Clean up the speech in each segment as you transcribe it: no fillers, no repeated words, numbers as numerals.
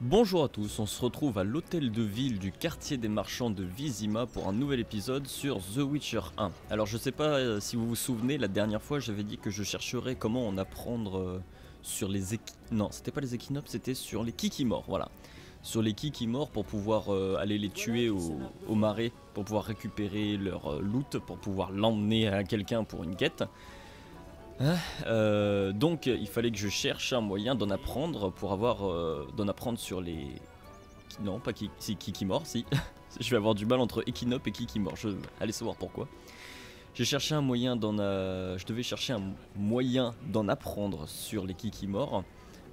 Bonjour à tous, on se retrouve à l'hôtel de ville du quartier des marchands de Vizima pour un nouvel épisode sur The Witcher 1. Alors je sais pas si vous vous souvenez, la dernière fois j'avais dit que je chercherais comment en apprendre sur les Non, c'était pas les équinopes, c'était sur les kikimores, voilà. Sur les kikimores pour pouvoir aller les tuer au marais, pour pouvoir récupérer leur loot, pour pouvoir l'emmener à quelqu'un pour une quête. Donc il fallait que je cherche un moyen d'en apprendre pour avoir d'en apprendre sur les non pas si Kikimor si je vais avoir du mal entre Echinop et Kikimor, allez savoir pourquoi. J'ai cherché un moyen je devais chercher un moyen d'en apprendre sur les Kikimor.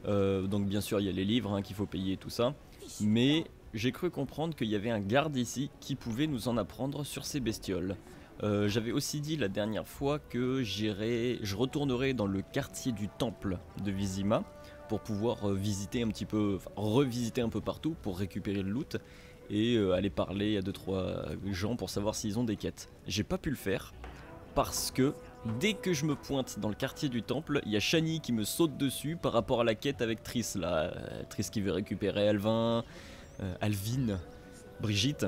Donc bien sûr il y a les livres qu'il faut payer et tout ça, mais j'ai cru comprendre qu'il y avait un garde ici qui pouvait nous en apprendre sur ces bestioles. J'avais aussi dit la dernière fois que je retournerai dans le quartier du temple de Vizima pour pouvoir visiter un petit peu, revisiter un peu partout pour récupérer le loot et aller parler à 2-3 gens pour savoir s'ils ont des quêtes. J'ai pas pu le faire parce que dès que je me pointe dans le quartier du temple, il y a Shani qui me saute dessus par rapport à la quête avec Triss là, Triss qui veut récupérer Alvin, Alvin, Brigitte.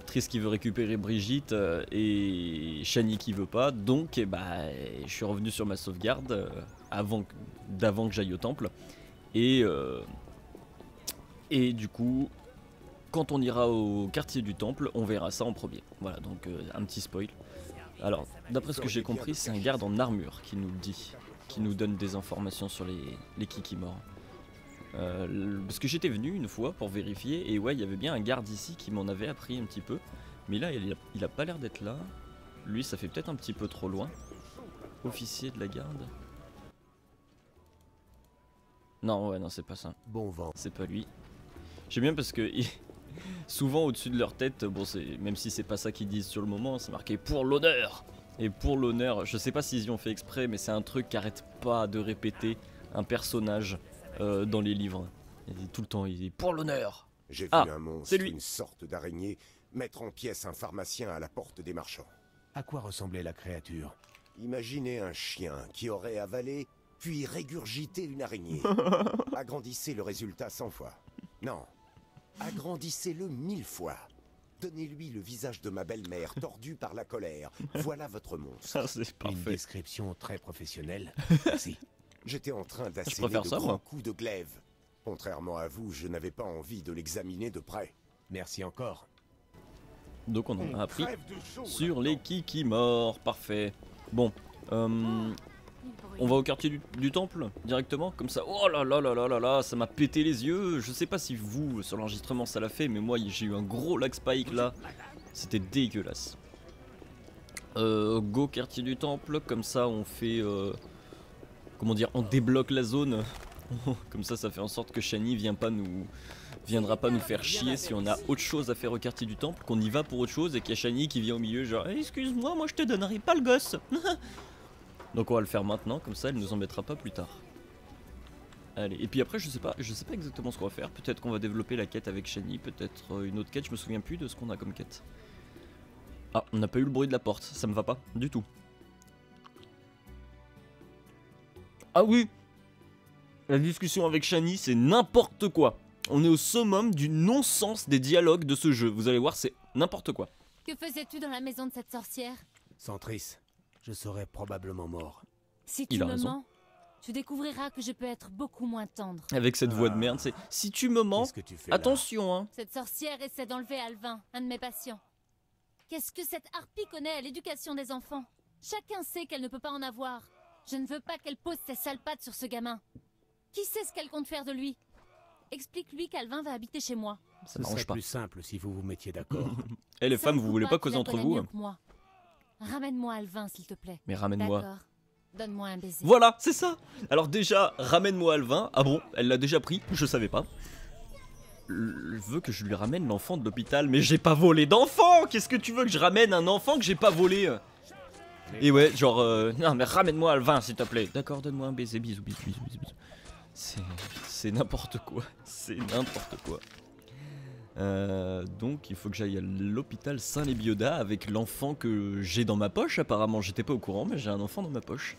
Triss qui veut récupérer Brigitte et Shani qui veut pas, donc je suis revenu sur ma sauvegarde d'avant que j'aille au temple et du coup quand on ira au quartier du temple on verra ça en premier. Voilà, donc un petit spoil. Alors d'après ce que j'ai compris c'est un garde en armure qui nous le dit, qui nous donne des informations sur les kikimores. Parce que j'étais venu une fois pour vérifier et ouais il y avait bien un garde ici qui m'en avait appris un petit peu, mais là il a pas l'air d'être là. Lui ça fait peut-être un petit peu trop loin. Officier de la garde. Non ouais non c'est pas ça. Bon vent. C'est pas lui. J'aime bien parce que souvent au-dessus de leur tête, bon même si c'est pas ça qu'ils disent sur le moment, c'est marqué pour l'honneur. Et pour l'honneur, je sais pas s'ils y ont fait exprès, mais c'est un truc qu'arrête pas de répéter un personnage dans les livres. Il dit tout le temps, il dit pour l'honneur. J'ai vu un monstre, lui. une sorte d'araignée, mettre en pièces un pharmacien à la porte des marchands. À quoi ressemblait la créature? Imaginez un chien qui aurait avalé, puis régurgité une araignée. Agrandissez le résultat 100 fois. Non, agrandissez-le 1000 fois. Donnez-lui le visage de ma belle-mère tordu par la colère. Voilà votre monstre. Ah, c'est Une parfait. description très professionnelle. Merci. J'étais en train préfère d'asséner de ça, grands moi. coups de glaive. Contrairement à vous, je n'avais pas envie de l'examiner de près. Merci encore. Donc on en a appris Crève de chaud, sur les là-dedans. kikimores, parfait. Bon, on va au quartier du temple directement, comme ça. Oh là là là là là là, ça m'a pété les yeux. Je sais pas si vous, sur l'enregistrement, ça l'a fait, mais moi j'ai eu un gros lag spike là. C'était dégueulasse. Go quartier du temple, comme ça on fait... comment dire, on débloque la zone. Comme ça fait en sorte que Shani viendra pas nous faire chier si on a autre chose à faire au quartier du temple, qu'on y va pour autre chose et qu'il y a Shani qui vient au milieu genre excuse-moi, moi je te donnerai pas le gosse. Donc on va le faire maintenant, comme ça elle nous embêtera pas plus tard. Allez, et puis après je sais pas exactement ce qu'on va faire, peut-être qu'on va développer la quête avec Shani, peut-être une autre quête, je me souviens plus de ce qu'on a comme quête. Ah, on n'a pas eu le bruit de la porte, ça me va pas du tout. Ah oui, la discussion avec Shani, c'est n'importe quoi. On est au summum du non-sens des dialogues de ce jeu. Vous allez voir, c'est n'importe quoi. Que faisais-tu dans la maison de cette sorcière? Sans Triss, je serais probablement mort. Si Il tu a me raison. mens, tu découvriras que je peux être beaucoup moins tendre. Avec cette voix de merde, c'est si tu me mens, Qu'est-ce que tu fais là? attention hein. Cette sorcière essaie d'enlever Alvin, un de mes patients. Qu'est-ce que cette harpie connaît à l'éducation des enfants? Chacun sait qu'elle ne peut pas en avoir. Je ne veux pas qu'elle pose ses sales pattes sur ce gamin. Qui sait ce qu'elle compte faire de lui? Explique-lui qu'Alvin va habiter chez moi. Ça Ce m'arrange serait pas. plus simple si vous vous mettiez d'accord. Et les Ça femmes, ne vous fout voulez pas tu causer la entre connais vous mieux hein. que moi. Ramène-moi Alvin, s'il te plaît. Mais ramène-moi. D'accord. Donne-moi un baiser. Voilà, c'est ça. Alors déjà, ramène-moi Alvin. Ah bon, elle l'a déjà pris, je savais pas. Elle veut que je lui ramène l'enfant de l'hôpital, mais j'ai pas volé d'enfant. Qu'est-ce que tu veux que je ramène un enfant que j'ai pas volé? Et ouais, genre, non mais ramène-moi Alvin s'il te plaît. D'accord, donne-moi un baiser, bisous, bisous, bisous, bisous, bisous. C'est n'importe quoi, c'est n'importe quoi. Donc il faut que j'aille à l'hôpital Saint-Lébiaudat avec l'enfant que j'ai dans ma poche apparemment. J'étais pas au courant mais j'ai un enfant dans ma poche.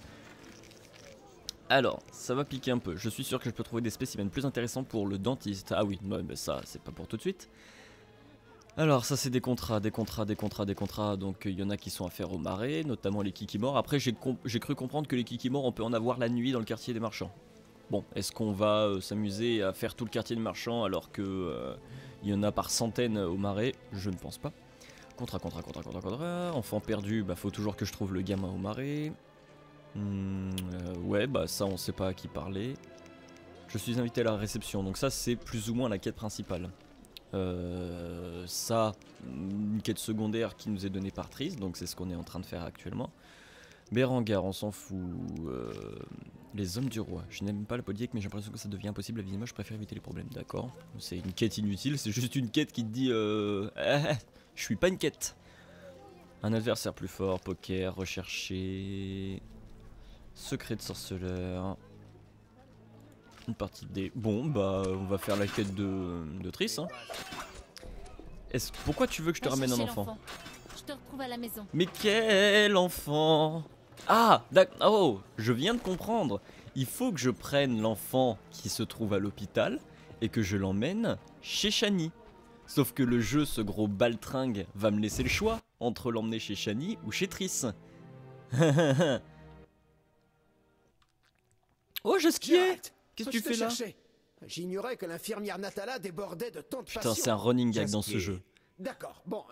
Alors, ça va piquer un peu. Je suis sûr que je peux trouver des spécimens plus intéressants pour le dentiste. Ah oui, mais ça, c'est pas pour tout de suite. Alors, ça, c'est des contrats. Donc, il y en a qui sont à faire au marais, notamment les kikimores. Après, j'ai cru comprendre que les kikimores, on peut en avoir la nuit dans le quartier des marchands. Bon, est-ce qu'on va s'amuser à faire tout le quartier des marchands alors que il y en a par centaines au marais? Je ne pense pas. Contrat. Enfant perdu, bah faut toujours que je trouve le gamin au marais. Ouais, bah ça on sait pas à qui parler. Je suis invité à la réception, donc ça c'est plus ou moins la quête principale. Ça, une quête secondaire qui nous est donnée par Triss, donc c'est ce qu'on est en train de faire actuellement. Berengar, on s'en fout. Les hommes du roi. Je n'aime pas le polyèque, mais j'ai l'impression que ça devient impossible. Évidemment, je préfère éviter les problèmes. D'accord. C'est une quête inutile, c'est juste une quête qui te dit je suis pas une quête. Un adversaire plus fort, poker, recherché. Secret de sorceleur. Une partie des. Bon, bah, on va faire la quête de Triss. Hein. Pourquoi tu veux que je te ramène un enfant? Je te retrouve à la maison. Mais quel enfant? Ah, d'accord. Oh, je viens de comprendre. Il faut que je prenne l'enfant qui se trouve à l'hôpital et que je l'emmène chez Shani. Sauf que le jeu, ce gros baltringue, va me laisser le choix entre l'emmener chez Shani ou chez Triss. Oh, je skiais. Qu'est-ce que tu fais là? J'ignorais que l'infirmière Natala débordait de tant de passion. Putain, c'est un running gag dans ce jeu. D'accord, bon,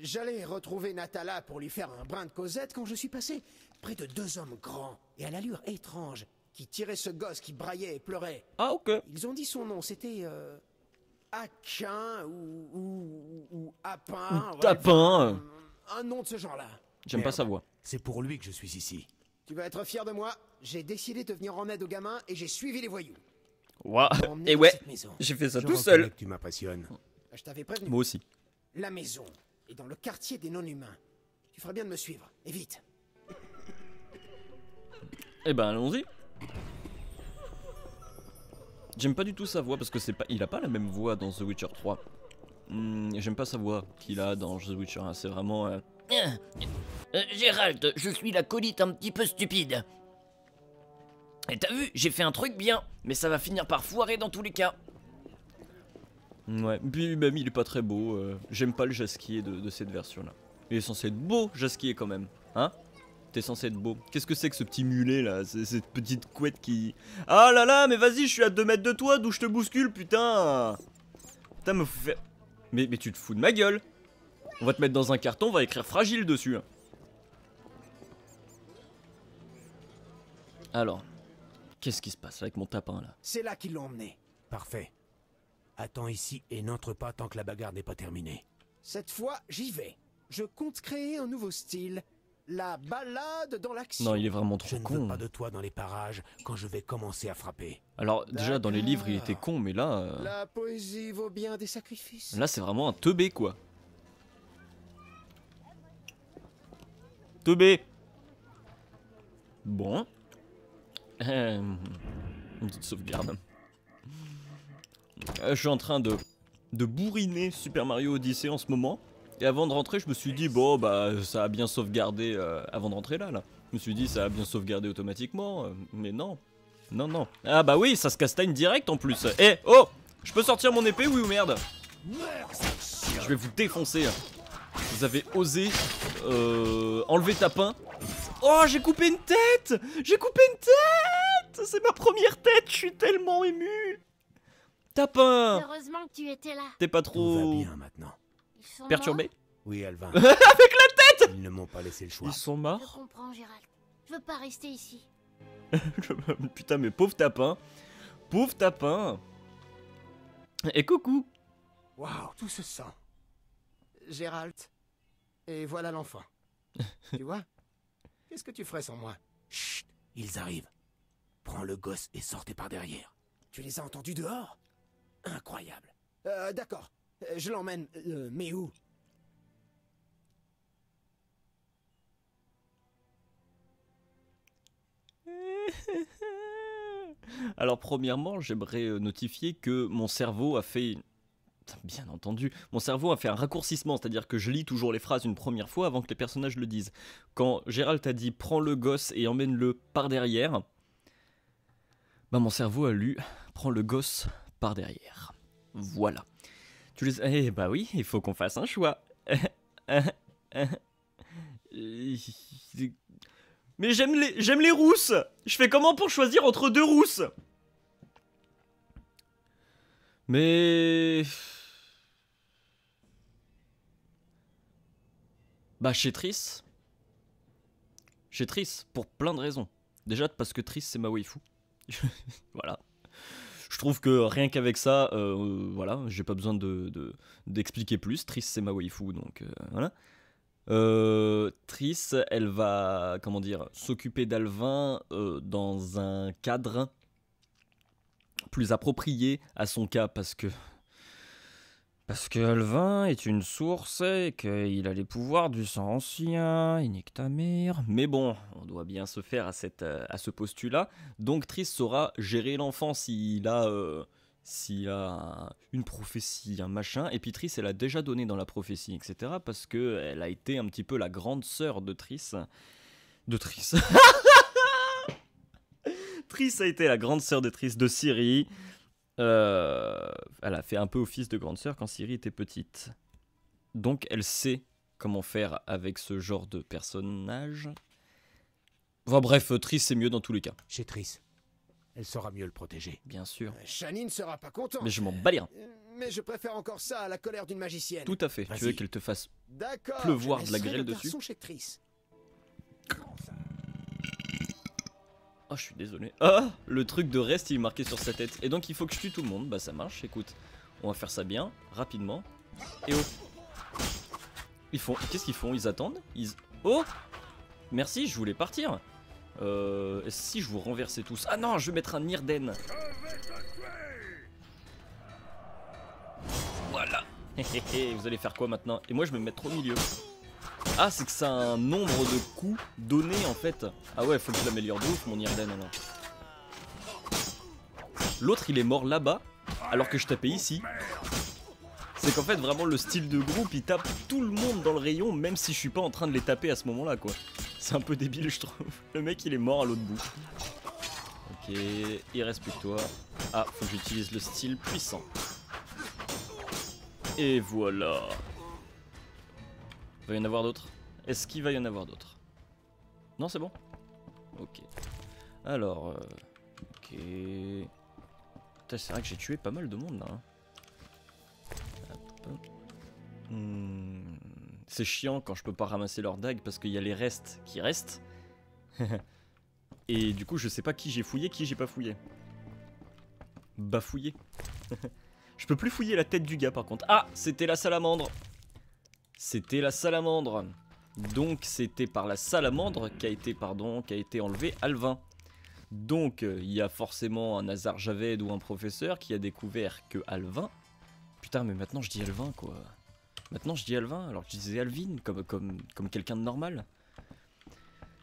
j'allais retrouver Natala pour lui faire un brin de causette quand je suis passé près de deux hommes grands et à l'allure étrange qui tiraient ce gosse qui braillait et pleurait. Ah, ok. Ils ont dit son nom, c'était Aquin ou Apin. Ou Tapin. Un nom de ce genre-là. J'aime pas sa voix. C'est pour lui que je suis ici. Tu vas être fier de moi, j'ai décidé de venir en aide aux gamins et j'ai suivi les voyous. Waouh. Emmené Et dans ouais, cette maison. j'ai fait ça Je tout reconnais seul. que tu m'impressionnes. Je t'avais prévenu. Moi aussi. La maison est dans le quartier des non-humains. Tu ferais bien de me suivre, et vite. Eh ben allons-y. J'aime pas du tout sa voix parce que il a pas la même voix dans The Witcher 3. J'aime pas sa voix qu'il a dans The Witcher 1, c'est vraiment... Gérald, je suis l'acolyte un petit peu stupide. Et t'as vu, j'ai fait un truc bien, mais ça va finir par foirer dans tous les cas. Ouais, puis même il est pas très beau, j'aime pas le Jasquier de cette version là. Il est censé être beau, Jasquier quand même, hein? T'es censé être beau. Qu'est-ce que c'est que ce petit mulet là, cette petite couette qui... Ah là là, mais vas-y, je suis à 2 mètres de toi, d'où je te bouscule, putain. Putain, me fait... Mais tu te fous de ma gueule. On va te mettre dans un carton, on va écrire fragile dessus. Alors, qu'est-ce qui se passe avec mon tapin là? C'est là qu'ils l'ont emmené. Parfait. Attends ici et n'entre pas tant que la bagarre n'est pas terminée. Cette fois, j'y vais. Je compte créer un nouveau style. La balade dans l'action. Non, il est vraiment Je trop ne con. veux pas de toi dans les parages quand je vais commencer à frapper. Alors, déjà dans les livres il était con, mais là... La poésie vaut bien des sacrifices. Là c'est vraiment un teubé quoi. Teubé. Bon. Une petite sauvegarde. Je suis en train de bourriner Super Mario Odyssey en ce moment. Et avant de rentrer je me suis dit bon bah ça a bien sauvegardé avant de rentrer là. Je me suis dit ça a bien sauvegardé automatiquement. Mais non. Non. Ah bah oui ça se castagne direct en plus. Eh oh, je peux sortir mon épée oui ou merde? Je vais vous défoncer. Vous avez osé enlever Tapin. Oh j'ai coupé une tête. J'ai coupé une tête. C'est ma première tête. Je suis tellement ému. Tapin. Heureusement que tu étais là. T'es pas Tout trop va bien maintenant. Ils sont perturbé? Oui, Alvin. Avec la tête. Ils ne m'ont pas laissé le choix. Ils sont morts. Je morts. comprends, Gérald. Je veux pas rester ici. Putain mais pauvre Tapin. Pauvre Tapin. Et coucou. Waouh, tout se sent. Gérald. Et voilà l'enfant. Tu vois? Qu'est-ce que tu ferais sans moi? Chut, ils arrivent. Prends le gosse et sortez par derrière. Tu les as entendus dehors? Incroyable. D'accord. Je l'emmène. Mais où? Alors premièrement, j'aimerais notifier que mon cerveau a fait... Bien entendu, mon cerveau a fait un raccourcissement, c'est-à-dire que je lis toujours les phrases une première fois avant que les personnages le disent. Quand Gérald t'a dit « prends le gosse et emmène-le par derrière », Bah mon cerveau a lu, prends le gosse par derrière. Voilà. Tu les... Eh bah oui, il faut qu'on fasse un choix. Mais j'aime les rousses. Je fais comment pour choisir entre deux rousses? Mais... Bah chez Triss. Chez Triss, pour plein de raisons. Déjà parce que Triss c'est ma waifu. Voilà. Je trouve que rien qu'avec ça, voilà, j'ai pas besoin d'expliquer plus. Triss c'est ma waifu, donc voilà. Triss, elle va, comment dire, s'occuper d'Alvin dans un cadre plus approprié à son cas parce que Alvin est une source et qu'il a les pouvoirs du sang ancien, il nique ta mère. Mais bon, on doit bien se faire à ce postulat. Donc Triss saura gérer l'enfant s'il a une prophétie, un machin. Et puis Triss, elle a déjà donné dans la prophétie, etc. Parce qu'elle a été un petit peu la grande sœur de Triss. Triss a été la grande sœur de Triss, de Ciri. Elle a fait un peu office de grande sœur quand Ciri était petite. Donc elle sait comment faire avec ce genre de personnage. Enfin bref, Triss c'est mieux dans tous les cas. Chez Triss, elle saura mieux le protéger. Bien sûr. Shani ne sera pas content. Mais je m'en bats les reins. Mais je préfère encore ça à la colère d'une magicienne. Tout à fait. Tu Vas-y. veux qu'elle te fasse D'accord. pleuvoir je de la laisserai grêle le dessus. garçon chez Triss. Oh, je suis désolé. Ah, le truc de reste il est marqué sur sa tête. Et donc il faut que je tue tout le monde. Bah ça marche, écoute. On va faire ça bien, rapidement. Et oh. Ils font... Qu'est-ce qu'ils font? Ils attendent? Oh. Merci, je voulais partir. Si je vous renversais tous... Ah non, je vais mettre un Nirden. Voilà. Vous allez faire quoi maintenant? Et moi je vais me mettre au milieu. Ah, c'est que ça a un nombre de coups donnés en fait. Ah ouais, faut que je l'améliore de ouf mon Nirden alors. L'autre il est mort là-bas alors que je tapais ici. C'est qu'en fait vraiment le style de groupe il tape tout le monde dans le rayon même si je suis pas en train de les taper à ce moment là quoi. C'est un peu débile je trouve. Le mec il est mort à l'autre bout. Ok, il reste plus que toi. Ah, faut que j'utilise le style puissant. Et voilà. Il va y en avoir d'autres? Est-ce qu'il va y en avoir d'autres? Non, c'est bon? Ok. Alors, ok. Putain, c'est vrai que j'ai tué pas mal de monde là. Hein. C'est chiant quand je peux pas ramasser leur dague parce qu'il y a les restes qui restent. Et du coup, je sais pas qui j'ai fouillé, qui j'ai pas fouillé. Bafouillé. Je peux plus fouiller la tête du gars par contre. Ah, c'était la salamandre. C'était la salamandre. Donc c'était par la salamandre qu'a été enlevé Alvin. Donc il y a forcément un Hazard Javed ou un professeur qui a découvert que Alvin... Putain mais maintenant je dis Alvin quoi. Maintenant je dis Alvin alors que je disais Alvin comme quelqu'un de normal.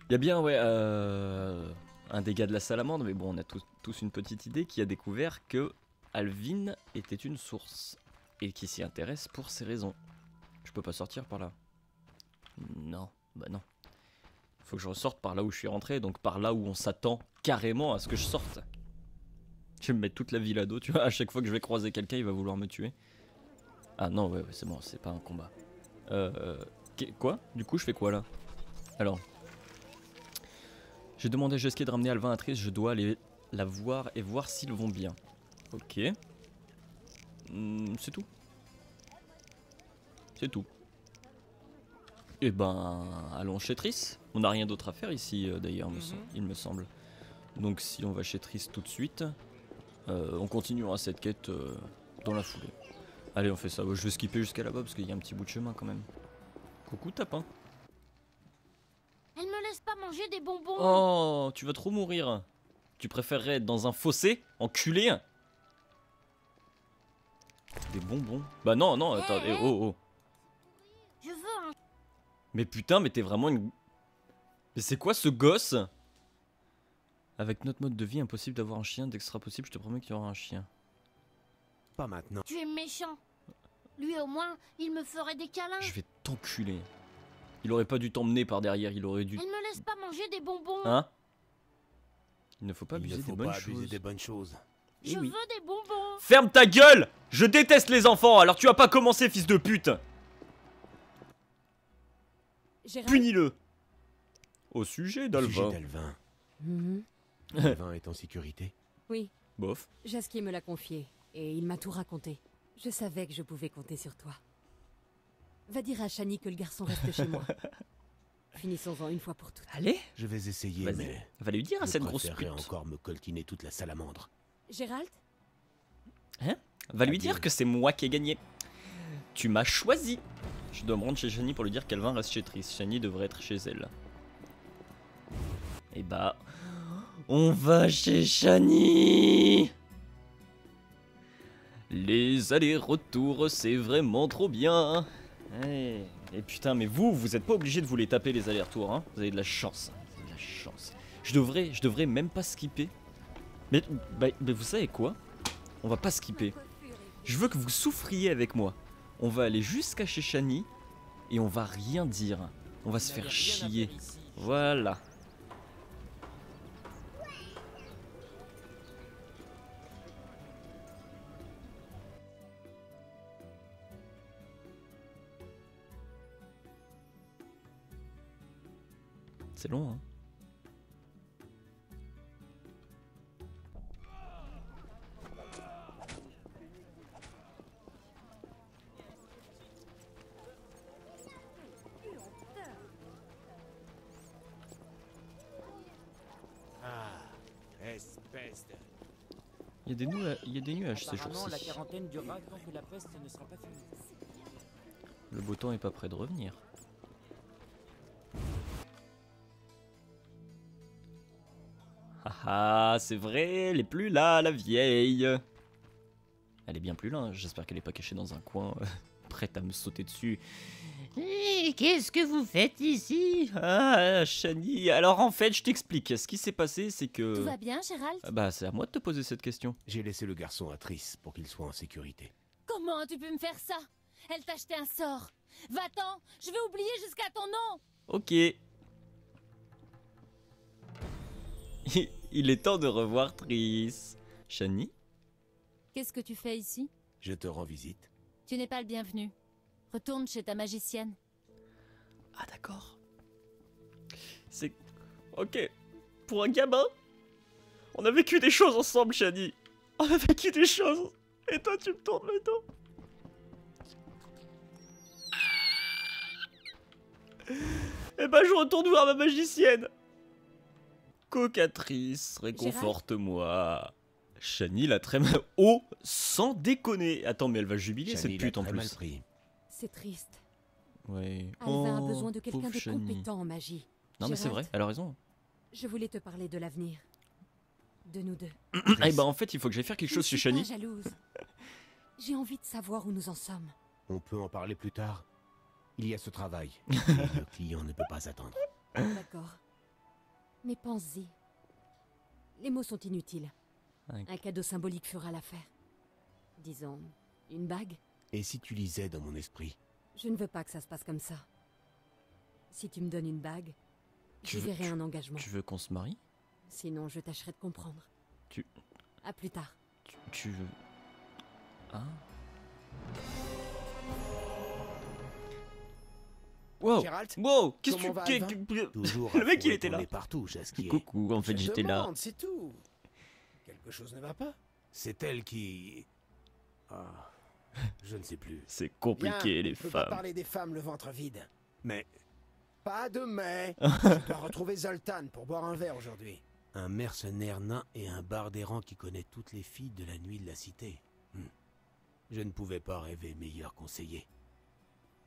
Il y a bien ouais un dégât de la salamandre mais bon on a tous une petite idée qui a découvert que Alvin était une source. Et qui s'y intéresse pour ces raisons. Je peux pas sortir par là. Non, bah non. Faut que je ressorte par là où je suis rentré, donc par là où on s'attend carrément à ce que je sorte. Je vais me mettre toute la ville à dos, tu vois, à chaque fois que je vais croiser quelqu'un, il va vouloir me tuer. Ah non, ouais, c'est bon, c'est pas un combat. Quoi? Du coup, je fais quoi là? Alors. J'ai demandé à Jeskai de ramener Alvin à Triss, je dois aller la voir et voir s'ils vont bien. Ok. C'est tout. C'est tout. Et ben, allons chez Triss. On n'a rien d'autre à faire ici, d'ailleurs, il me semble. Donc si on va chez Triss tout de suite, on continuera cette quête dans la foulée. Allez, on fait ça. Je vais skipper jusqu'à là-bas parce qu'il y a un petit bout de chemin quand même. Coucou, tapin. Elle me laisse pas manger des bonbons. Oh, tu vas trop mourir. Tu préférerais être dans un fossé, enculé? Des bonbons? Bah non, non, attends, oh. Je veux un... Mais putain, mais t'es vraiment une... Mais c'est quoi ce gosse? Avec notre mode de vie, impossible d'avoir un chien. Dès que ce sera possible, je te promets qu'il y aura un chien. Pas maintenant. Tu es méchant. Lui au moins, il me ferait des câlins. Je vais t'enculer. Il aurait pas dû t'emmener par derrière, il aurait dû... Elle me laisse pas manger des bonbons. Hein? Il ne faut pas Il abuser ne des faut bonnes pas abuser choses. des bonnes choses. Je veux des bonbons. Ferme ta gueule! Je déteste les enfants, alors tu vas pas commencer, fils de pute! Gérald. Punis-le! Au sujet Sujet d'Alvin. d'Alvin. Mhm. Alvin est en sécurité. Oui, Bof. Jasquier me l'a confié et il m'a tout raconté. Je savais que je pouvais compter sur toi. Va dire à Shani que le garçon reste chez moi. Finissons-en une fois pour toutes. Allez! Je vais essayer, Vas-y. mais Va lui dire à je cette grosse préférerais pute. encore me coltiner toute la salamandre. Gérald, Va lui Adieu. dire que c'est moi qui ai gagné. Tu m'as choisi. Je dois me rendre chez Shani pour lui dire qu'Alvin reste chez Triss. Shani devrait être chez elle. Et bah... On va chez Shani. Les allers-retours, c'est vraiment trop bien. Et putain, mais vous êtes pas obligé de vous les taper les allers-retours, hein. Vous avez de la chance. Vous avez de la chance. Je devrais même pas skipper. Mais vous savez quoi? On va pas skipper. Je veux que vous souffriez avec moi. On va aller jusqu'à chez Shani et on va rien dire. On va se faire chier. Voilà. C'est long, hein. Espèce de... Il y a des nuages ces Apparemment, la jours-ci. quarantaine durera tant que la peste ne sera pas finie. Le beau temps est pas près de revenir. Ah ah, c'est vrai, elle est plus là, la vieille. Elle est bien plus là, hein. J'espère qu'elle est pas cachée dans un coin, prête à me sauter dessus. Qu'est-ce que vous faites ici? Ah, Shani, alors en fait, je t'explique. Ce qui s'est passé, c'est que... Tout va bien, Gérald? Bah, c'est à moi de te poser cette question. J'ai laissé le garçon à Triss pour qu'il soit en sécurité. Comment as-tu pu me faire ça? Elle t'a acheté un sort. Va-t'en, je vais oublier jusqu'à ton nom. Ok. Il est temps de revoir Triss. Shani? Qu'est-ce que tu fais ici? Je te rends visite. Tu n'es pas le bienvenu. Retourne chez ta magicienne. Ah d'accord. C'est... Ok. Pour un gamin, on a vécu des choses ensemble, Shani. On a vécu des choses. Et toi, tu me tournes le dos. Eh ben, je retourne voir ma magicienne. Cocatrice, réconforte-moi. Shani la très mal... Oh, sans déconner. Attends, mais elle va jubiler, Shani cette l'a pute en très mal plus. pris. c'est triste. Ouais. Alvin a Oh, besoin de quelqu'un pauvre de Shani. compétent en magie. Non mais c'est Gérald, vrai, elle a raison. Je voulais te parler de l'avenir. De nous deux. Eh ben en fait, il faut que j'aille faire quelque chose chez Je ne Shani. suis pas jalouse. J'ai envie de savoir où nous en sommes. On peut en parler plus tard. Il y a ce travail. Et le client ne peut pas attendre. D'accord. Mais pense-y. Les mots sont inutiles. Ouais. Un cadeau symbolique fera l'affaire. Disons, une bague. Et si tu lisais dans mon esprit? Je ne veux pas que ça se passe comme ça. Si tu me donnes une bague, Tu je veux- verrai un engagement. Tu veux qu'on se marie? Sinon, je tâcherai de comprendre. Tu- À plus tard. Tu veux... Hein? Wow! Gérald, Wow! Qu'est-ce que comment va tu... Alvin? Toujours Le mec, il affolé était qu'on là. est partout, Jasquier. Coucou, en fait Je j'étais là. demande, c'est tout. Quelque chose ne va pas? C'est elle qui... Ah, je ne sais plus. C'est compliqué Viens, les on peut pas femmes. parler des femmes le ventre vide. Mais Pas de mais. Je dois retrouver Zoltan pour boire un verre aujourd'hui. un mercenaire nain et un barde errant qui connaît toutes les filles de la nuit de la cité. Je ne pouvais pas rêver meilleur conseiller.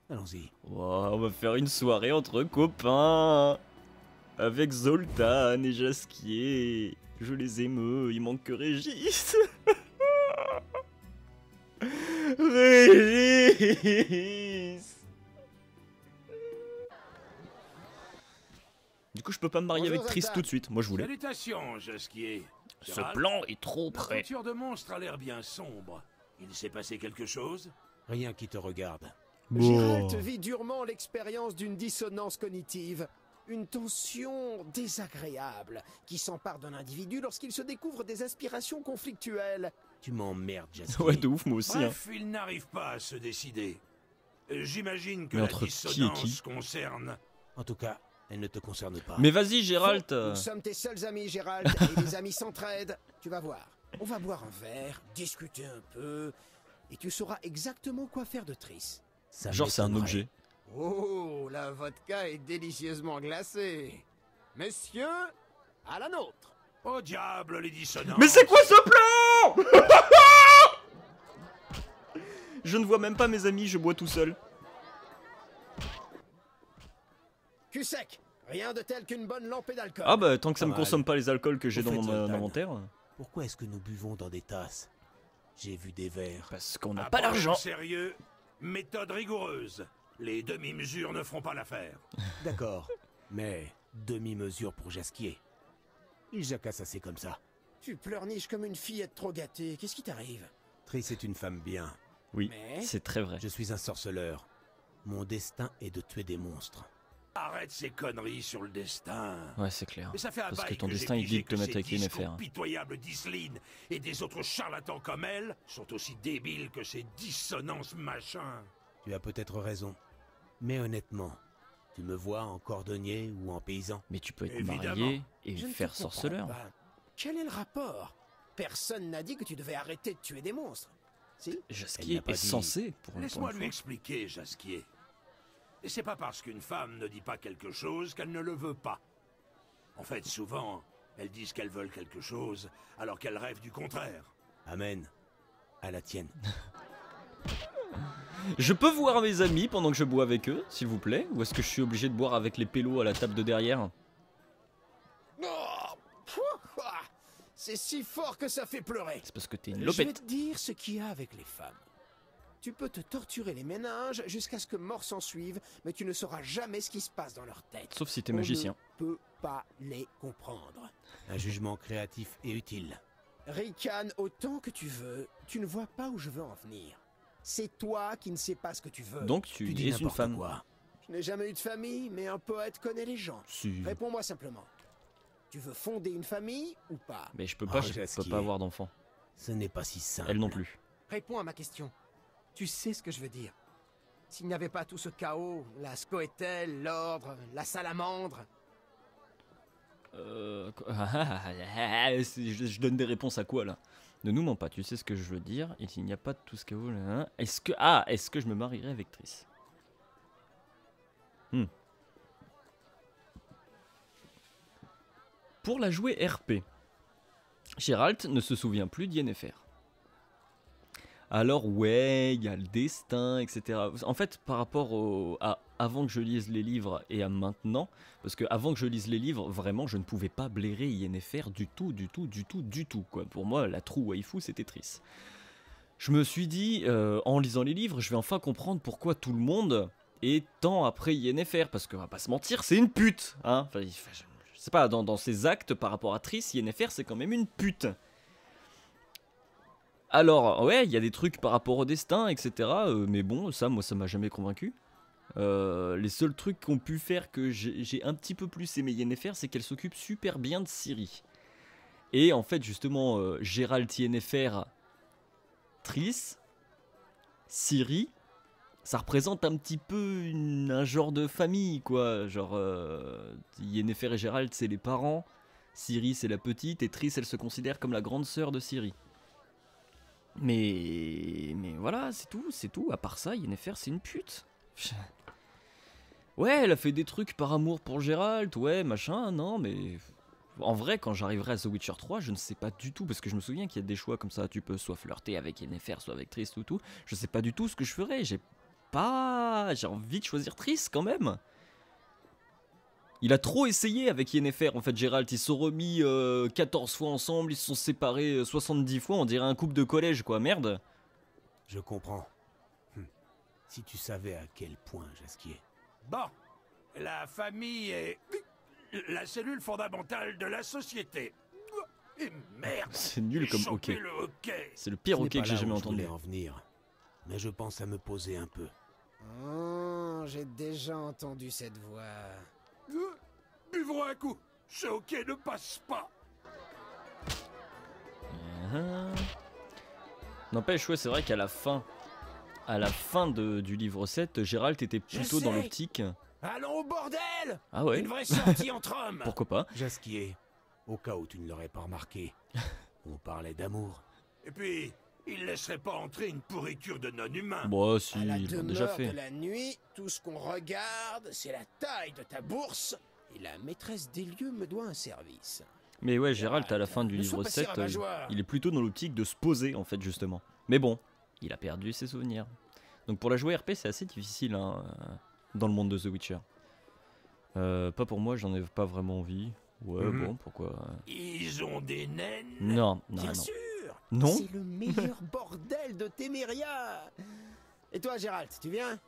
Allons-y. Wow, on va faire une soirée entre copains. Avec Zoltan et Jasquier. Je les aime, il manque que Régis. Régis. Du coup, je peux pas me marier Bonjour, avec Triss Zoltan. tout de suite. Moi, je voulais. Salutations, Jasquier. Ce Gérald, plan est trop près. l'aventure de monstre a l'air bien sombre. Il s'est passé quelque chose? Rien qui te regarde. Gérald vit durement l'expérience d'une dissonance cognitive. Une tension désagréable qui s'empare d'un individu lorsqu'il se découvre des aspirations conflictuelles. Tu m'emmerdes, Jasquier. Ouais, de ouf, moi aussi. Hein. Bref, il n'arrive pas à se décider. J'imagine que Mais la entre qui et dissonance qui concerne... En tout cas, elle ne te concerne pas. Mais vas-y, Gérald. Nous sommes tes seuls amis, Gérald, et les amis s'entraident. Tu vas voir. On va boire un verre, discuter un peu, et tu sauras exactement quoi faire de Triss. Ça Genre, c'est un m'étonnerait. objet. Oh, la vodka est délicieusement glacée. Messieurs, à la nôtre. Oh diable, les dissonances. Mais c'est quoi ce plan? Je ne vois même pas mes amis, je bois tout seul. Cul sec. Rien de tel qu'une bonne lampée d'alcool. Ah bah tant que ça Pas me mal. consomme pas les alcools que j'ai Au dans fait, mon Zoltan. inventaire. Pourquoi est-ce que nous buvons dans des tasses? J'ai vu des verres. Parce qu'on n'a Un pas problème d'argent. Sérieux, méthode rigoureuse. Les demi-mesures ne feront pas l'affaire. D'accord, mais demi-mesure pour Jasquier. Il jacasse assez comme ça. Tu pleurniches comme une fillette trop gâtée. Qu'est-ce qui t'arrive? Triss est une femme bien. Oui, Mais- c'est très vrai. Je suis un sorceleur. Mon destin est de tuer des monstres. Arrête ces conneries sur le destin. Ouais, c'est clair. Mais ça fait un Parce bail que ton j'ai destin, il pigé dit de te que mettre ces avec discours Yennefer. pitoyables d'Iseline et des autres charlatans comme elle sont aussi débiles que ces dissonances machin. Tu as peut-être raison. Mais honnêtement, tu me vois en cordonnier ou en paysan? Mais tu peux être Évidemment. marié et Je ne te faire comprends sorceleur. pas. Quel est le rapport? Personne n'a dit que tu devais arrêter de tuer des monstres. Si? Elle Jasquier n'a pas est dit. censé pour Laisse-moi une lui fois. expliquer, Jasquier. Et c'est pas parce qu'une femme ne dit pas quelque chose qu'elle ne le veut pas. En fait, souvent, elles disent qu'elles veulent quelque chose alors qu'elles rêvent du contraire. Amen. À la tienne. Je peux voir mes amis pendant que je bois avec eux, s'il vous plaît? Ou est-ce que je suis obligé de boire avec les pélos à la table de derrière? Oh, pouah, c'est si fort que ça fait pleurer. C'est parce que t'es une Je vais lopette. te dire ce qu'il y a avec les femmes. Tu peux te torturer les méninges jusqu'à ce que mort s'en suive, mais tu ne sauras jamais ce qui se passe dans leur tête. Sauf si t'es On magicien. ne peut pas les comprendre. Un jugement créatif et utile. Ricane autant que tu veux, tu ne vois pas où je veux en venir. C'est toi qui ne sais pas ce que tu veux. Donc tu dis es une n'importe femme. quoi. Je n'ai jamais eu de famille, mais un poète connaît les gens. Si. Réponds-moi simplement. Tu veux fonder une famille ou pas? Mais je peux pas, Oh, je peux Jasquier. pas avoir d'enfant. Ce n'est pas si simple. Elle non plus. Réponds à ma question. Tu sais ce que je veux dire. S'il n'y avait pas tout ce chaos, la Scoételle, l'ordre, la salamandre... Je donne des réponses à quoi là? Ne nous mens pas, tu sais ce que je veux dire. Et s'il n'y a pas de tout ce que vous... Est-ce que... Ah, est-ce que je me marierais avec Triss? Pour la jouer RP, Gérald ne se souvient plus d'Yennefer. Alors ouais, il y a le destin, etc. En fait, par rapport à avant que je lise les livres et à maintenant, parce que avant que je lise les livres, vraiment, je ne pouvais pas blairer Yennefer du tout, quoi. Pour moi, la true waifu, c'était Triss. Je me suis dit, en lisant les livres, je vais enfin comprendre pourquoi tout le monde est tant après Yennefer, parce qu'on va pas se mentir, c'est une pute, hein. Enfin, je sais pas, dans ses actes par rapport à Triss, Yennefer, c'est quand même une pute. Alors, ouais, il y a des trucs par rapport au destin, etc. Mais bon, ça, moi, ça m'a jamais convaincu. Les seuls trucs qu'on pu faire que j'ai un petit peu plus aimé Yennefer, c'est qu'elle s'occupe super bien de Ciri. Et en fait, justement, Gérald, Yennefer, Triss, Ciri, ça représente un petit peu un genre de famille, quoi. Genre, Yennefer et Gérald, c'est les parents. Ciri, c'est la petite. Et Triss, elle se considère comme la grande sœur de Ciri. Mais voilà, c'est tout. À part ça, Yennefer, c'est une pute. Ouais, elle a fait des trucs par amour pour Gérald, ouais, machin, non, mais... En vrai, quand j'arriverai à The Witcher 3, je ne sais pas du tout, parce que je me souviens qu'il y a des choix comme ça, tu peux soit flirter avec Yennefer, soit avec Triss, tout. Je sais pas du tout ce que je ferais, j'ai envie de choisir Triss, quand même. Il a trop essayé avec Yennefer, en fait, Gérald. Ils se sont remis 14 fois ensemble, ils se sont séparés 70 fois, on dirait un couple de collège, quoi, merde. Je comprends. Si tu savais à quel point, Jasquier. Bon, la famille est la cellule fondamentale de la société. Et merde, C'est nul comme j'ai hockey. chopé le hockey. C'est le pire Ce n'est hockey pas que j'ai là jamais où je entendu. voulais en venir, mais je pense à me poser un peu. J'ai déjà entendu cette voix. buvons un coup. Ce hoquet ne passe pas. N'empêche, ouais, c'est vrai qu'à la fin, du livre 7, Gérald était plutôt dans sais. l'optique. Allons au bordel! Ah ouais. Une vraie sortie entre hommes! Pourquoi pas? Jasquier, au cas où tu ne l'aurais pas remarqué, on parlait d'amour. Et puis, il laisserait pas entrer une pourriture de non-humain. Bon, si, À la ils l'ont demeure déjà fait. de la nuit, tout ce qu'on regarde, c'est la taille de ta bourse, et la maîtresse des lieux me doit un service. Mais ouais, Gérald, à la fin du Ne sois livre pas si 7, rabat-joie. il est plutôt dans l'optique de se poser, en fait, justement. Mais bon, il a perdu ses souvenirs. Donc pour la jouer RP, c'est assez difficile, hein, dans le monde de The Witcher. Pas pour moi, j'en ai pas vraiment envie. Ouais, bon, pourquoi... Ils ont des naines. Non, non, Bien non. sûr! Non. C'est le meilleur bordel de Téméria! Et toi, Gérald, tu viens?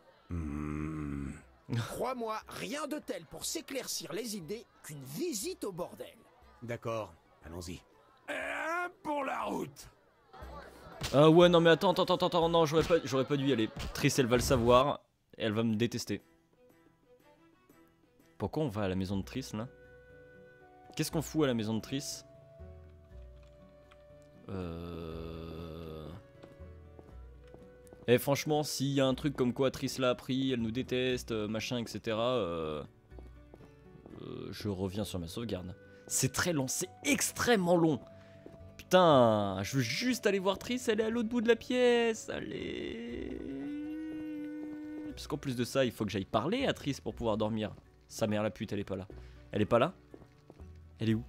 Crois-moi, rien de tel pour s'éclaircir les idées qu'une visite au bordel. D'accord, allons-y. Un pour la route. Ah ouais, non mais attends, non, j'aurais pas dû y aller. Triss, elle va le savoir, et elle va me détester. Pourquoi on va à la maison de Triss, là? Qu'est-ce qu'on fout à la maison de Triss? Eh franchement, s'il y a un truc comme quoi Triss l'a appris, elle nous déteste, machin, etc. Je reviens sur ma sauvegarde. C'est très long, c'est extrêmement long. Putain, je veux juste aller voir Triss, elle est à l'autre bout de la pièce. Allez. Parce qu'en plus de ça, il faut que j'aille parler à Triss pour pouvoir dormir. Sa mère la pute, elle est pas là. Elle est pas là? Elle est où?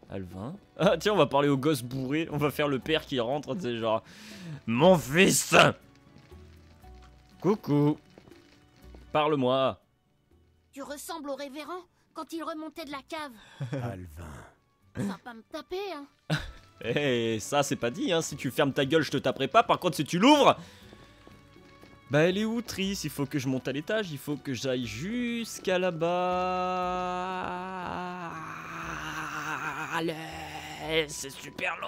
Alvin. Ah tiens, on va parler au gosse bourré. On va faire le père qui rentre, tu sais, genre... Mon fils! Coucou. Parle-moi. Tu ressembles au révérend quand il remontait de la cave. Alvin. Ça va pas me taper, hein. Eh, ça c'est pas dit, hein. Si tu fermes ta gueule, je te taperai pas. Par contre, si tu l'ouvres... Bah elle est où, Triss? Il faut que je monte à l'étage. Il faut que j'aille jusqu'à là-bas. Allez, c'est super long.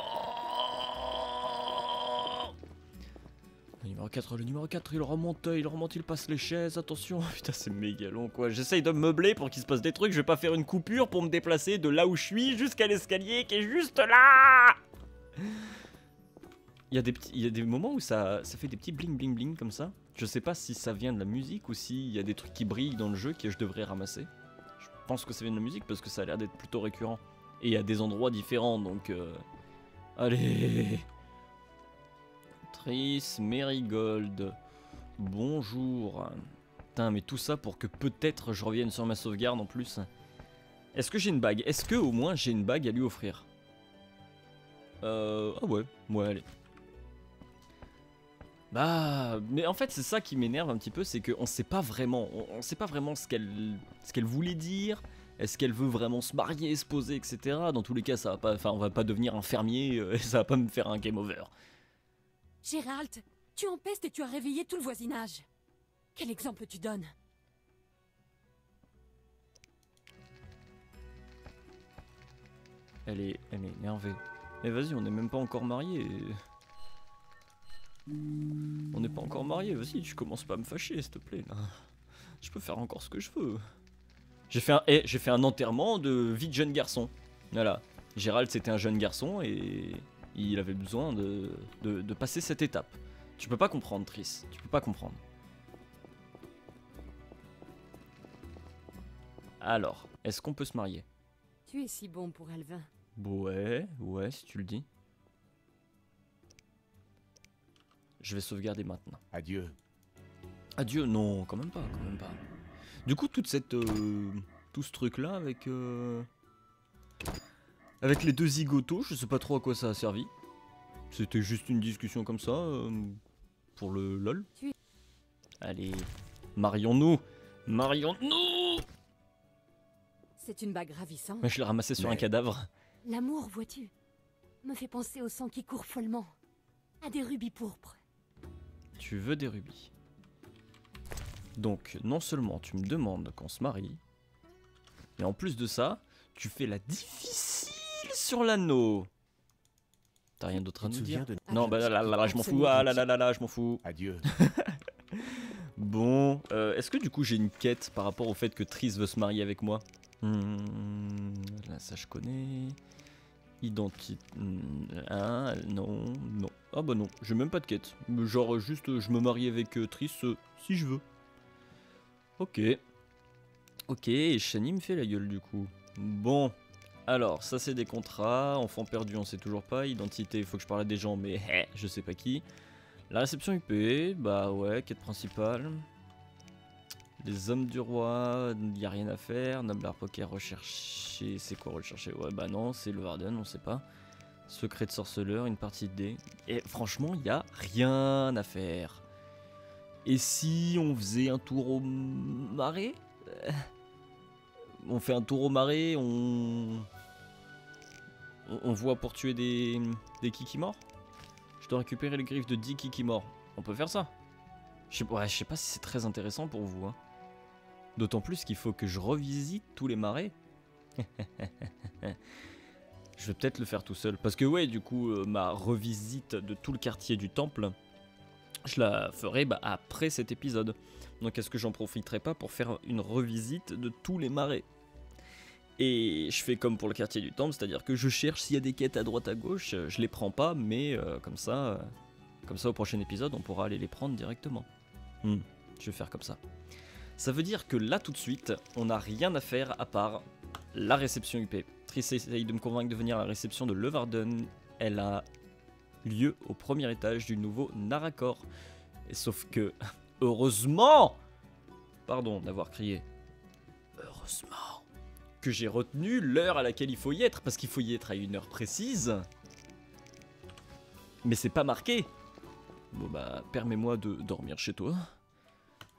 Le numéro 4, il remonte, il passe les chaises, attention. Putain, c'est méga long, quoi. J'essaye de me meubler pour qu'il se passe des trucs. Je vais pas faire une coupure pour me déplacer de là où je suis jusqu'à l'escalier qui est juste là. Il y a des moments où ça fait des petits bling bling bling comme ça. Je sais pas si ça vient de la musique ou s'il y a des trucs qui brillent dans le jeu que je devrais ramasser. Je pense que ça vient de la musique parce que ça a l'air d'être plutôt récurrent. Et il y a des endroits différents, donc... Allez. Triss, Merigold. Bonjour. Putain, mais tout ça pour que peut-être je revienne sur ma sauvegarde en plus. Est-ce que j'ai une bague? Est-ce que au moins j'ai une bague à lui offrir? Ah ouais, allez. Bah, mais en fait c'est ça qui m'énerve un petit peu, c'est qu'on sait pas vraiment, on sait pas vraiment ce qu'elle voulait dire. Est-ce qu'elle veut vraiment se marier, se poser, etc. Dans tous les cas, ça va pas, enfin, on va pas devenir un fermier, et ça va pas me faire un game over. Gérald, tu empestes et tu as réveillé tout le voisinage. Quel exemple tu donnes? Elle est énervée. Mais vas-y, on n'est même pas encore mariés. On n'est pas encore mariés, vas-y, tu commences pas à me fâcher, s'il te plaît. Là. Je peux faire encore ce que je veux. J'ai fait un enterrement de vie de jeune garçon. Voilà. Gérald, c'était un jeune garçon et il avait besoin de passer cette étape. Tu peux pas comprendre, Triss. Tu peux pas comprendre. Alors, est-ce qu'on peut se marier? Tu es si bon pour Alvin. Ouais, si tu le dis. Je vais sauvegarder maintenant. Adieu. Adieu, non, quand même pas. Du coup, tout ce truc-là avec les deux zigotos, je sais pas trop à quoi ça a servi. C'était juste une discussion comme ça, pour le lol. Allez, marions-nous. C'est une bague ravissante. Mais je l'ai ramassé sur un cadavre. L'amour, vois-tu, me fait penser au sang qui court follement, à des rubis pourpres. Tu veux des rubis. Donc, non seulement tu me demandes qu'on se marie, mais en plus de ça, tu fais la difficile sur l'anneau. T'as rien d'autre à nous dire? Non, bah là, je m'en fous. Ah là, je m'en fous. Adieu. Bon, est-ce que du coup j'ai une quête par rapport au fait que Triss veut se marier avec moi? Là, ça je connais. Identité. Ah, non, non. Ah bah non, j'ai même pas de quête. Genre, juste, je me marie avec Triss si je veux. Ok. Ok, et Shani me fait la gueule du coup. Bon. Alors, ça c'est des contrats. Enfant perdu, on sait toujours pas. Identité, il faut que je parle à des gens, mais je sais pas qui. La réception UP, bah ouais, quête principale. Les hommes du roi, il n'y a rien à faire. Nablar Poker recherché, c'est quoi rechercher? Ouais, bah non, c'est le Varden, on sait pas. Secret de sorceleur, une partie de dés. Et franchement, il n'y a rien à faire. Et si on faisait un tour au marais? On fait un tour au marais, on voit pour tuer des Kikimor. Je dois récupérer les griffes de 10 Kikimor. On peut faire ça. Je sais pas si c'est très intéressant pour vous. Hein. D'autant plus qu'il faut que je revisite tous les marais. Je vais peut-être le faire tout seul. Parce que ouais, du coup, ma revisite de tout le quartier du temple, je la ferai après cet épisode. Donc est-ce que j'en profiterai pas pour faire une revisite de tous les marais? Et je fais comme pour le quartier du temple, c'est-à-dire que je cherche s'il y a des quêtes à droite à gauche, je les prends pas, mais comme ça au prochain épisode, on pourra aller les prendre directement. Je vais faire comme ça. Ça veut dire que là tout de suite, on n'a rien à faire à part la réception UP. Triss essaye de me convaincre de venir à la réception de Levarden. Elle a lieu au premier étage du nouveau Narakor. Et sauf que, heureusement, pardon d'avoir crié, heureusement que j'ai retenu l'heure à laquelle il faut y être, parce qu'il faut y être à une heure précise. Mais c'est pas marqué. Bon bah, permets-moi de dormir chez toi.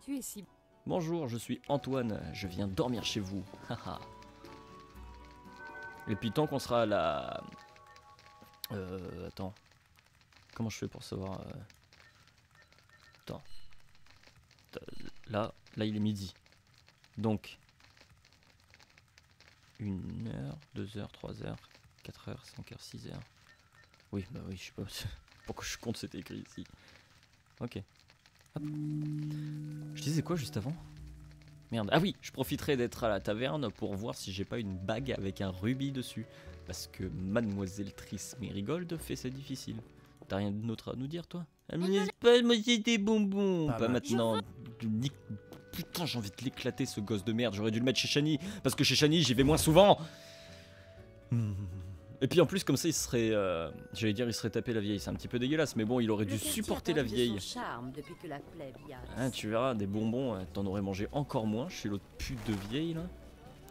Tu es si... Bonjour, je suis Antoine, je viens dormir chez vous. Haha. Et puis tant qu'on sera à la... attends. Comment je fais pour savoir... Attends. Là il est midi. Donc... 1h, 2h, 3h, 4h, 5h, 6h. Oui, bah oui, je sais pas pourquoi je compte, c'était écrit ici. Ok. Hop. Je disais quoi juste avant? Merde. Ah oui, je profiterai d'être à la taverne pour voir si j'ai pas une bague avec un rubis dessus. Parce que Mademoiselle Triss Merigold fait ça difficile. T'as rien d'autre à nous dire, toi? Elle me laisse pas manger des bonbons. Pas maintenant. Putain, j'ai envie de l'éclater, ce gosse de merde. J'aurais dû le mettre chez Shani. Parce que chez Shani, j'y vais moins souvent. Et puis en plus, comme ça, il serait... j'allais dire, il serait tapé la vieille. C'est un petit peu dégueulasse. Mais bon, il aurait dû supporter la vieille. Hein, tu verras, des bonbons, t'en aurais mangé encore moins chez l'autre pute de vieille, là.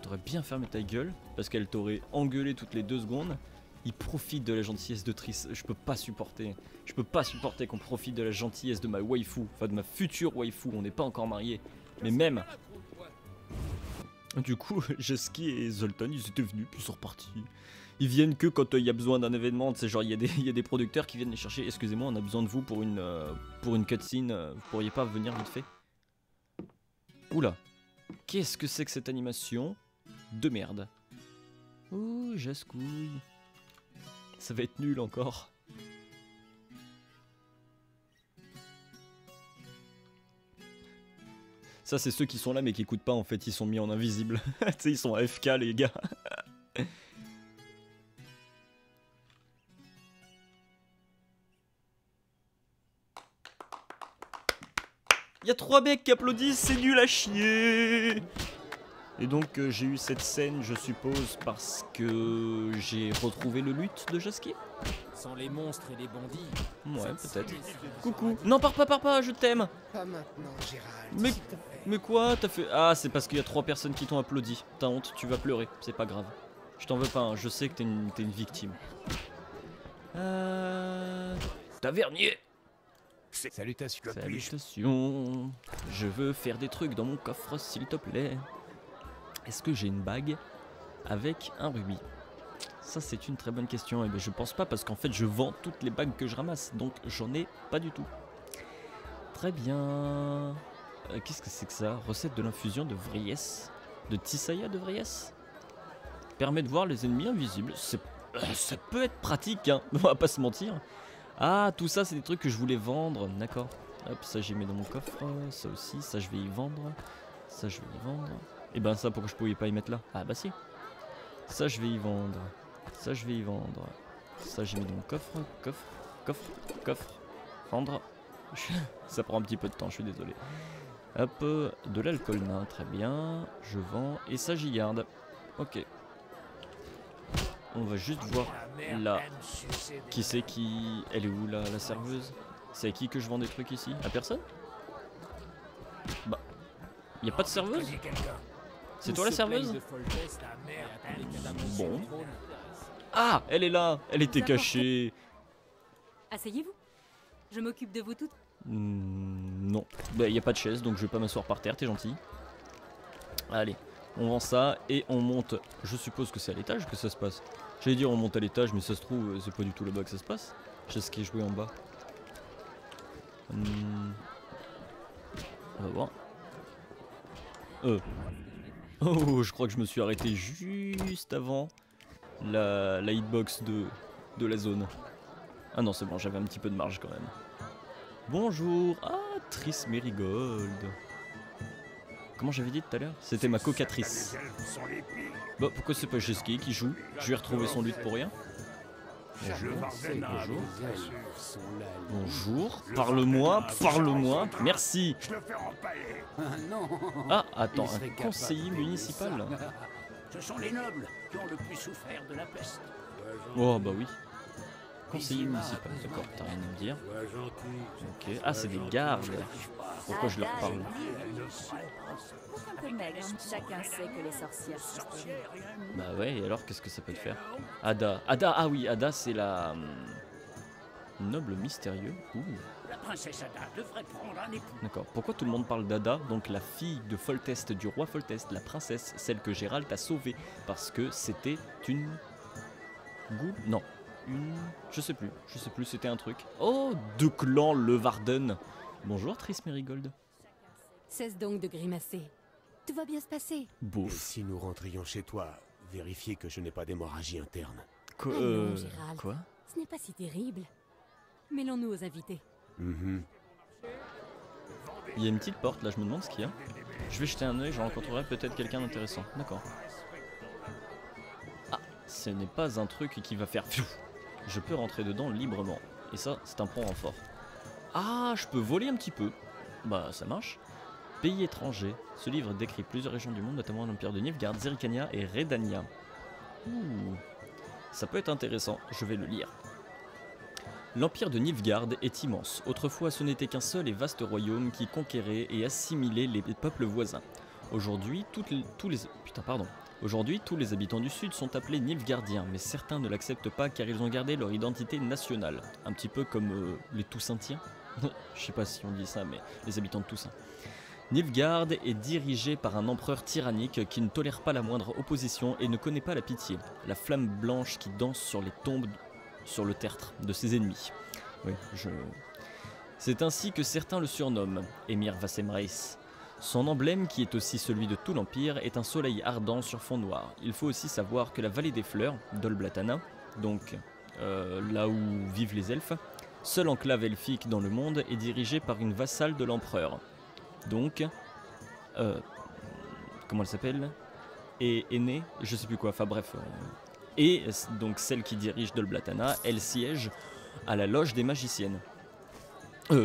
T'aurais bien fermé ta gueule. Parce qu'elle t'aurait engueulé toutes les 2 secondes. Il profite de la gentillesse de Triss. Je peux pas supporter. Je peux pas supporter qu'on profite de la gentillesse de ma waifu. Enfin, de ma future waifu. On n'est pas encore mariés. Mais même. Du coup, Jesky et Zoltan, ils étaient venus, puis ils sont repartis. Ils viennent que quand il y a besoin d'un événement. C'est genre, il y a des producteurs qui viennent les chercher. Excusez-moi, on a besoin de vous pour une cutscene. Vous pourriez pas venir vite fait? Oula. Qu'est-ce que c'est que cette animation de merde? Ouh, Jascouille. Ça va être nul encore. Ça, c'est ceux qui sont là mais qui écoutent pas en fait. Ils sont mis en invisible. Tu sais, ils sont AFK les gars. Il y a 3 mecs qui applaudissent, c'est nul à chier. Et donc j'ai eu cette scène, je suppose, parce que j'ai retrouvé le luth de Jasky. Sans les monstres et les bandits. Ouais, peut-être. Coucou. Non, pars pas, je t'aime. Pas maintenant, Gérald. Mais quoi, t'as fait... Ah, c'est parce qu'il y a 3 personnes qui t'ont applaudi. T'as honte, tu vas pleurer, c'est pas grave. Je t'en veux pas, hein. Je sais que t'es une victime. Tavernier. Salutations. Salutations. Je veux faire des trucs dans mon coffre, s'il te plaît. Est-ce que j'ai une bague avec un rubis? Ça, c'est une très bonne question. Et bien, je pense pas parce qu'en fait, je vends toutes les bagues que je ramasse. Donc, j'en ai pas du tout. Très bien. Qu'est-ce que c'est que ça? Recette de l'infusion de Vries. De Tissaïa de Vries. Permet de voir les ennemis invisibles. Ça peut être pratique, hein. On va pas se mentir. Ah, tout ça, c'est des trucs que je voulais vendre. D'accord. Hop, ça, j'y mets dans mon coffre. Ça aussi, ça, je vais y vendre. Ça, je vais y vendre. Et ben ça, pourquoi je pouvais pas y mettre là? Ah bah si. Ça, je vais y vendre. Ça, je vais y vendre. Ça, j'ai mis dans mon coffre. Coffre, coffre, coffre. Vendre. Ça prend un petit peu de temps, je suis désolé. Hop, de l'alcool nain, très bien. Je vends. Et ça, j'y garde. Ok. On va juste voir là. Qui c'est qui... Elle est où là, la serveuse? C'est à qui que je vends des trucs ici? À personne? Bah... Y a pas de serveuse? C'est toi la serveuse? Bon. Ah, elle est là. Elle était cachée. Asseyez-vous. Je m'occupe de vous toutes. Non. Bah, y a pas de chaise, donc je vais pas m'asseoir par terre, t'es gentil. Allez, on vend ça et on monte. Je suppose que c'est à l'étage que ça se passe. J'allais dire on monte à l'étage, mais ça se trouve, c'est pas du tout là-bas que ça se passe. Je sais ce qui est joué en bas. On va voir. Oh, je crois que je me suis arrêté juste avant la hitbox de la zone. Ah non, c'est bon, j'avais un petit peu de marge quand même. Bonjour. Ah, Triss Merigold. Comment j'avais dit tout à l'heure? C'était ma cocatrice. Bah, pourquoi c'est pas Jeski qui joue? Je vais retrouver son lutte pour rien. Bonjour. Bonjour. Bonjour. Parle-moi, parle-moi. Merci. Ah, attends, un conseiller municipal. Ce sont les nobles qui ont le plus souffert de la peste. Oh, bah oui. Conseiller municipal, d'accord, t'as rien à me dire. Ok, ah, c'est des gardes. Pourquoi je leur parle? Un peu maigre, chacun sait que les sorcières sont stériles. Bah ouais, et alors qu'est-ce que ça peut te faire? Ada, Ada, ah oui, Ada c'est la... noble mystérieux. Ouh. La princesse Ada devrait prendre un époux. D'accord, pourquoi tout le monde parle d'Ada? Donc la fille de Foltest, du roi Foltest, la princesse, celle que Gérald a sauvée. Parce que c'était une... Non. Je sais plus, c'était un truc. Oh, de clan Levarden. Bonjour Triss Merigold. Cesse donc de grimacer. Tout va bien se passer. Et Bouf. si nous rentrions chez toi, vérifiez que je n'ai pas d'hémorragie interne. Quoi, non, Gérald. quoi? Ce n'est pas si terrible. Mêlons-nous aux invités. Il y a une petite porte là, je me demande ce qu'il y a. Je vais jeter un œil, je rencontrerai peut-être quelqu'un d'intéressant. D'accord. Ah, ce n'est pas un truc qui va faire... Je peux rentrer dedans librement. Et ça, c'est un point renfort. Ah, je peux voler un petit peu. Bah, ça marche. Pays étrangers. Ce livre décrit plusieurs régions du monde, notamment l'Empire de Nilfgaard, Zerrikania et Redania. Ouh. Ça peut être intéressant, je vais le lire. L'Empire de Nilfgaard est immense. Autrefois, ce n'était qu'un seul et vaste royaume qui conquérait et assimilait les peuples voisins. Aujourd'hui, Aujourd'hui, tous les habitants du Sud sont appelés Nilfgaardiens, mais certains ne l'acceptent pas car ils ont gardé leur identité nationale. Un petit peu comme les Toussaintiens. Je sais pas si on dit ça, mais les habitants de Toussaint. Nilfgaard est dirigé par un empereur tyrannique qui ne tolère pas la moindre opposition et ne connaît pas la pitié. La flamme blanche qui danse sur les tombes, sur le tertre de ses ennemis. Oui, C'est ainsi que certains le surnomment, Emir Vasemreis. Son emblème, qui est aussi celui de tout l'Empire, est un soleil ardent sur fond noir. Il faut aussi savoir que la vallée des fleurs, Dol Blatana, donc là où vivent les elfes, seule enclave elfique dans le monde, est dirigée par une vassale de l'empereur. Donc, comment elle s'appelle? Et aînée, je sais plus quoi, enfin bref. Et donc celle qui dirige Dol Blatana, elle siège à la loge des magiciennes.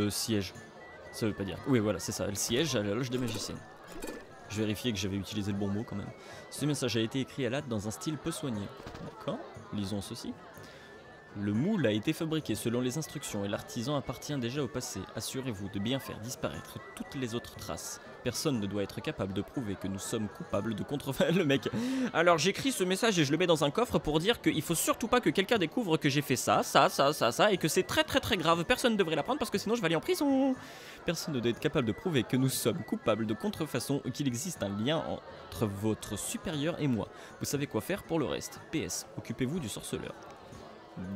Siège. Ça veut pas dire. Oui, voilà, c'est ça. Elle siège à la loge des magiciennes. Je vérifiais que j'avais utilisé le bon mot quand même. Ce message a été écrit à l'hâte dans un style peu soigné. D'accord. Lisons ceci. Le moule a été fabriqué selon les instructions et l'artisan appartient déjà au passé. Assurez-vous de bien faire disparaître toutes les autres traces. Personne ne doit être capable de prouver que nous sommes coupables de contrefait. Le mec. Alors j'écris ce message et je le mets dans un coffre pour dire qu'il faut surtout pas que quelqu'un découvre que j'ai fait ça, et que c'est très très très grave. Personne ne devrait l'apprendre parce que sinon je vais aller en prison. Personne ne doit être capable de prouver que nous sommes coupables de contrefaçon ou qu'il existe un lien entre votre supérieur et moi. Vous savez quoi faire pour le reste. PS. Occupez-vous du sorceleur.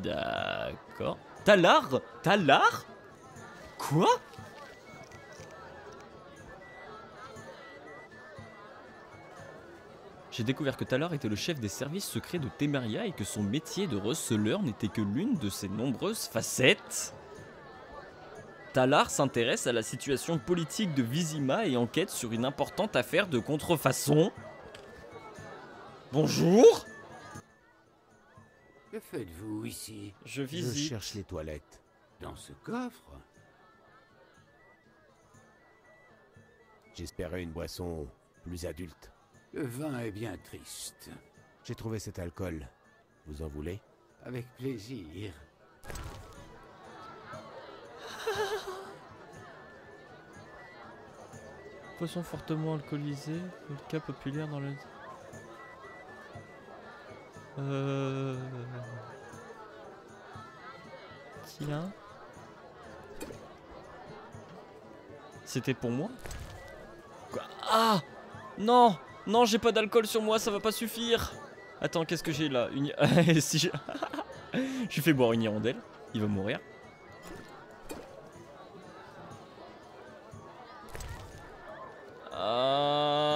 D'accord. Talar? Talar? Quoi? J'ai découvert que Talar était le chef des services secrets de Temeria et que son métier de receleur n'était que l'une de ses nombreuses facettes. Talar s'intéresse à la situation politique de Vizima et enquête sur une importante affaire de contrefaçon. Bonjour. Que faites-vous ici? Je Je visite. cherche les toilettes. Dans ce coffre? J'espérais une boisson plus adulte. Le vin est bien triste. J'ai trouvé cet alcool. Vous en voulez? Avec plaisir. Poisson fortement alcoolisé, le cas populaire dans le... Tiens. C'était pour moi? Quoi? Ah! Non! Non, j'ai pas d'alcool sur moi, ça va pas suffire! Attends, qu'est-ce que j'ai là? Une... si je... je lui fais boire une hirondelle, il va mourir.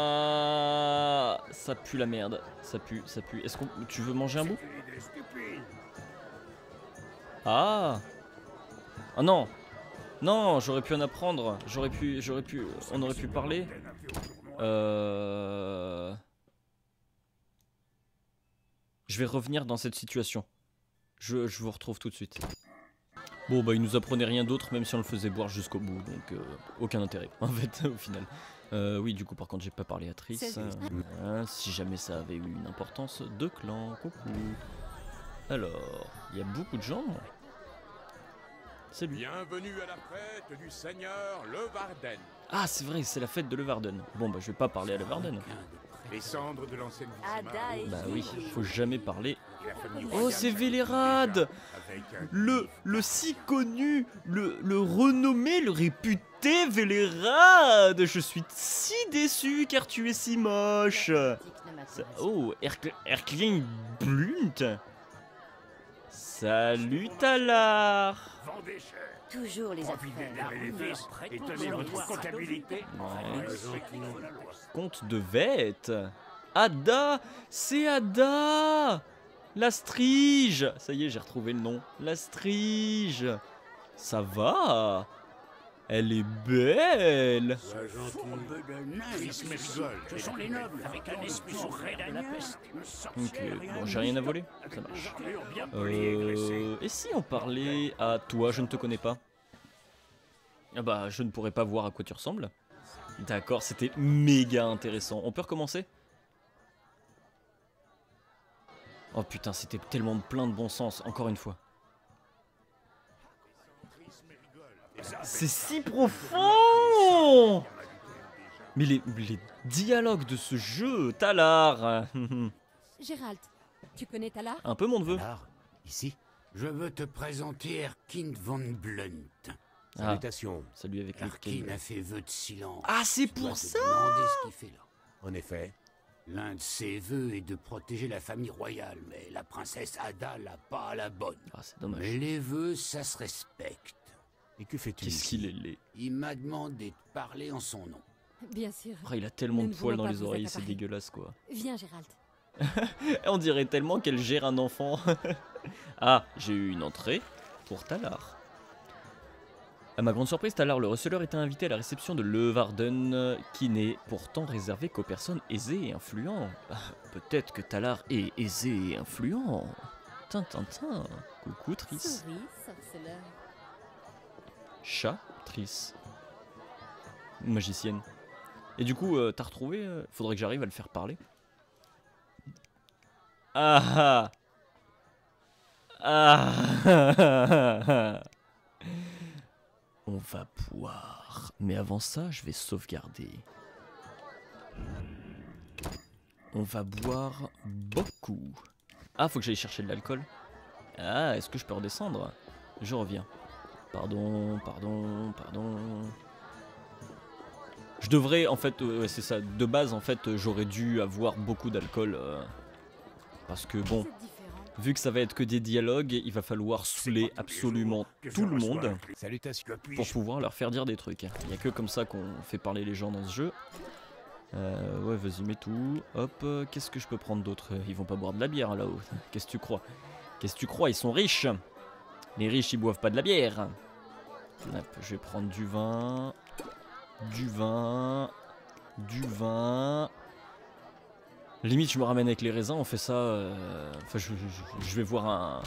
Ah, ça pue la merde, ça pue, ça pue. Est-ce qu'on... Tu veux manger un bout? Ah! Ah non! Non, j'aurais pu en apprendre. On aurait pu parler. Je vais revenir dans cette situation. Je vous retrouve tout de suite. Bon bah il nous apprenait rien d'autre même si on le faisait boire jusqu'au bout, donc aucun intérêt en fait au final. Oui du coup par contre j'ai pas parlé à Triss. Si jamais ça avait eu une importance de clan, coucou. Alors, il y a beaucoup de gens. Salut. Bienvenue à la fête du seigneur Levarden. Ah c'est vrai, c'est la fête de Levarden. Bon bah je vais pas parler à Levarden. Les cendres de l'ancienne Ada et Bah oui, faut jamais parler. et la famille Oh royale c'est Vélérade, avec un le si connu, le renommé, le réputé Vélérade. Je suis si déçu car tu es si moche. Oh, Erkling Blunt. Salut Talar. vendez cher. toujours les affaires. Et tenez votre comptabilité. Compte de Vête. Ada, c'est Ada. La Strige. Ça y est, j'ai retrouvé le nom. La Strige. Ça va? Elle est belle. Ce sont les nobles, avec un esprit sourd de la peste. Ok, bon, j'ai rien à voler. Ça marche. Et si on parlait à toi, je ne te connais pas? Ah bah, je ne pourrais pas voir à quoi tu ressembles. D'accord, c'était méga intéressant. On peut recommencer? Oh putain, c'était tellement plein de bon sens, encore une fois. C'est si profond! Mais les dialogues de ce jeu, Talar. Gérald, tu connais Talar? Un peu mon neveu. Alors, ici, je veux te présenter Erkin von Blunt. Ah, Salutations. salut avec les Erkin a fait vœu de silence. Ah, c'est Tu dois pour te ça! demander ce qu'il fait là. En effet, L'un de ses vœux est de protéger la famille royale, mais la princesse Ada l'a pas à la bonne. Ah, c'est dommage. Mais les vœux, ça se respecte. et que fais-tu Qu'est-ce ici? qu'il est laid. Il m'a demandé de parler en son nom. Bien sûr. Ah, il a tellement Nous de ne poils voulons dans pas les vous oreilles, c'est accaparer. dégueulasse quoi. Viens, Gérald. On dirait tellement qu'elle gère un enfant. Ah, j'ai eu une entrée pour Talar. À ma grande surprise, Talar le receleur était invité à la réception de Levarden, qui n'est pourtant réservé qu'aux personnes aisées et influentes. Ah, peut-être que Talar est aisé et influent. Tintintin. Coucou Triss. Souris, sorceleur. Chat Triss. Magicienne. Et du coup, t'as retrouvé faudrait que j'arrive à le faire parler. Ah ah ah. On va boire. Mais avant ça, je vais sauvegarder. On va boire beaucoup. Ah, faut que j'aille chercher de l'alcool. Ah, est-ce que je peux redescendre? Je reviens. Pardon. Je devrais, en fait, ouais, c'est ça. De base, en fait, j'aurais dû avoir beaucoup d'alcool. Parce que, bon, C'est différent. vu que ça va être que des dialogues, il va falloir saouler absolument tout le monde Salutations. pour pouvoir leur faire dire des trucs. Il n'y a que comme ça qu'on fait parler les gens dans ce jeu. Ouais, vas-y, mets tout. Hop, qu'est-ce que je peux prendre d'autre? Ils vont pas boire de la bière là-haut. Qu'est-ce que tu crois? Qu'est-ce que tu crois? Ils sont riches. Les riches, ils boivent pas de la bière. Hop, je vais prendre du vin. Du vin. Du vin. Limite, je me ramène avec les raisins, on fait ça. Enfin, je vais voir un.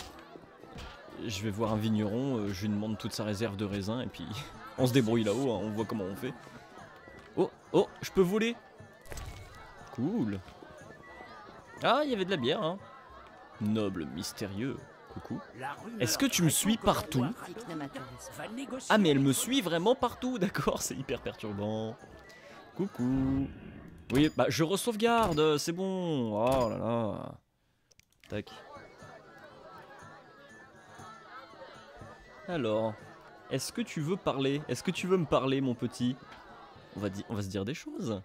Je vais voir un vigneron, je lui demande toute sa réserve de raisins et puis on se débrouille là-haut, hein, on voit comment on fait. Oh, oh, je peux voler. Cool. Ah, il y avait de la bière, hein. Noble, mystérieux. Coucou. Est-ce que tu me suis partout? Ah, mais elle me suit vraiment partout, d'accord, c'est hyper perturbant. Coucou. Oui, bah je re-sauvegarde, c'est bon. Oh là là. Tac. Alors, est-ce que tu veux parler? Est-ce que tu veux me parler, mon petit? On va se dire des choses.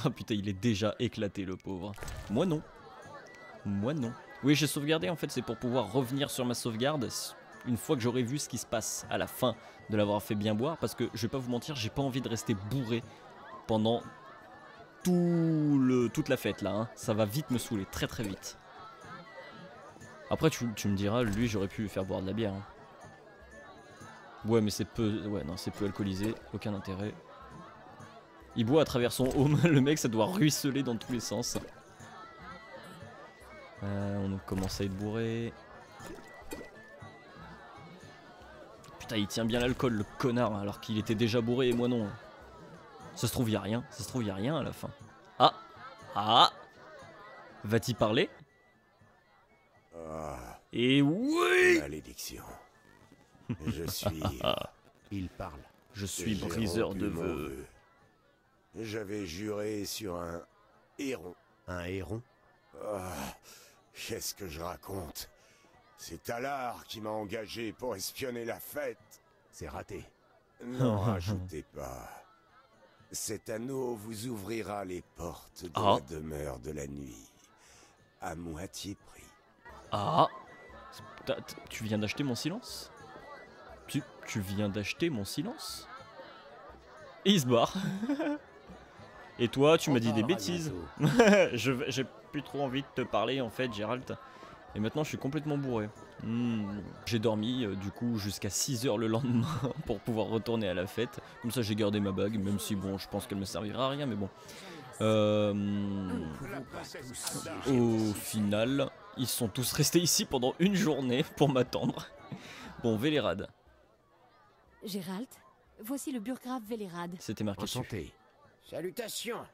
Ah putain, il est déjà éclaté, le pauvre. Moi non. Moi non. Oui, j'ai sauvegardé, en fait, c'est pour pouvoir revenir sur ma sauvegarde une fois que j'aurai vu ce qui se passe à la fin de l'avoir fait bien boire. Parce que, je vais pas vous mentir, j'ai pas envie de rester bourré pendant toute la fête, là. Hein. Ça va vite me saouler, très très vite. Après, tu me diras, lui, j'aurais pu lui faire boire de la bière. Hein. Ouais, mais c'est peu... Ouais, non, c'est peu alcoolisé. Aucun intérêt. Il boit à travers son home. Le mec, ça doit ruisseler dans tous les sens. On commence à être bourré. Putain, il tient bien l'alcool, le connard, alors qu'il était déjà bourré et moi non. Ça se trouve, y a rien. Ça se trouve, y a rien à la fin. Ah! Ah! Va-t-il parler? Et oui! Malédiction. Je suis... Il parle. Je suis briseur de vœux. J'avais juré sur un héron. Un héron? Qu'est-ce que je raconte? C'est Talar qui m'a engagé pour espionner la fête. C'est raté. N'en rajoutez pas. Cet anneau vous ouvrira les portes de la demeure de la nuit. À moitié prix. Ah! Tu viens d'acheter mon silence? Tu viens d'acheter mon silence? Et il se barre. Et toi, tu m'as dit des bêtises. J'ai plus trop envie de te parler en fait, Gérald. Et maintenant, je suis complètement bourré. J'ai dormi du coup jusqu'à 6 h le lendemain pour pouvoir retourner à la fête. Comme ça, j'ai gardé ma bague, même si bon, je pense qu'elle me servira à rien, mais bon. Au final, ils sont tous restés ici pendant une journée pour m'attendre. Bon, Vélérad. Gérald, voici le burgrave Vélérad. C'était marqué Enchanté. Salutations.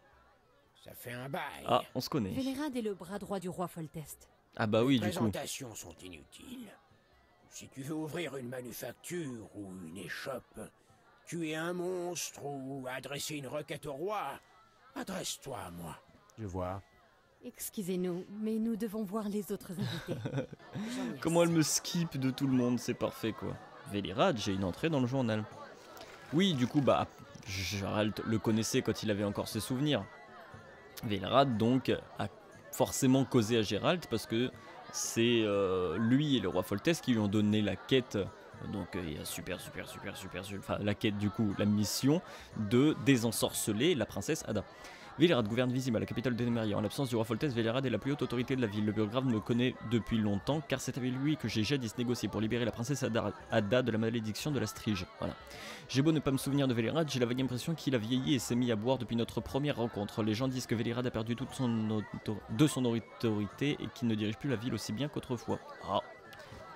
Ça fait un bail. Ah, on se connaît. Vélérad est le bras droit du roi Foltest. Ah bah oui, Les du coup. présentations sont inutiles. Si tu veux ouvrir une manufacture ou une échoppe, tuer un monstre ou adresser une requête au roi, adresse-toi à moi. Je vois. Excusez-nous, mais nous devons voir les autres invités. Comment elle me skip de tout le monde, c'est parfait quoi. Vélérad, j'ai une entrée dans le journal. Oui, du coup, bah, Gérald le connaissait quand il avait encore ses souvenirs. Vélérad, donc, a forcément causé à Gérald parce que c'est lui et le roi Foltest qui lui ont donné la quête. Donc, il y a enfin, la quête, du coup, la mission de désensorceler la princesse Ada. Vélérad gouverne Vizima, la capitale d'Enemeria. En l'absence du roi Foltest, Vélérad est la plus haute autorité de la ville. Le burgrave me connaît depuis longtemps, car c'est avec lui que j'ai jadis négocié pour libérer la princesse Ada de la malédiction de la Strige. Voilà. J'ai beau ne pas me souvenir de Vélérad, j'ai la vague impression qu'il a vieilli et s'est mis à boire depuis notre première rencontre. Les gens disent que Vélérad a perdu toute son autorité et qu'il ne dirige plus la ville aussi bien qu'autrefois. Ah.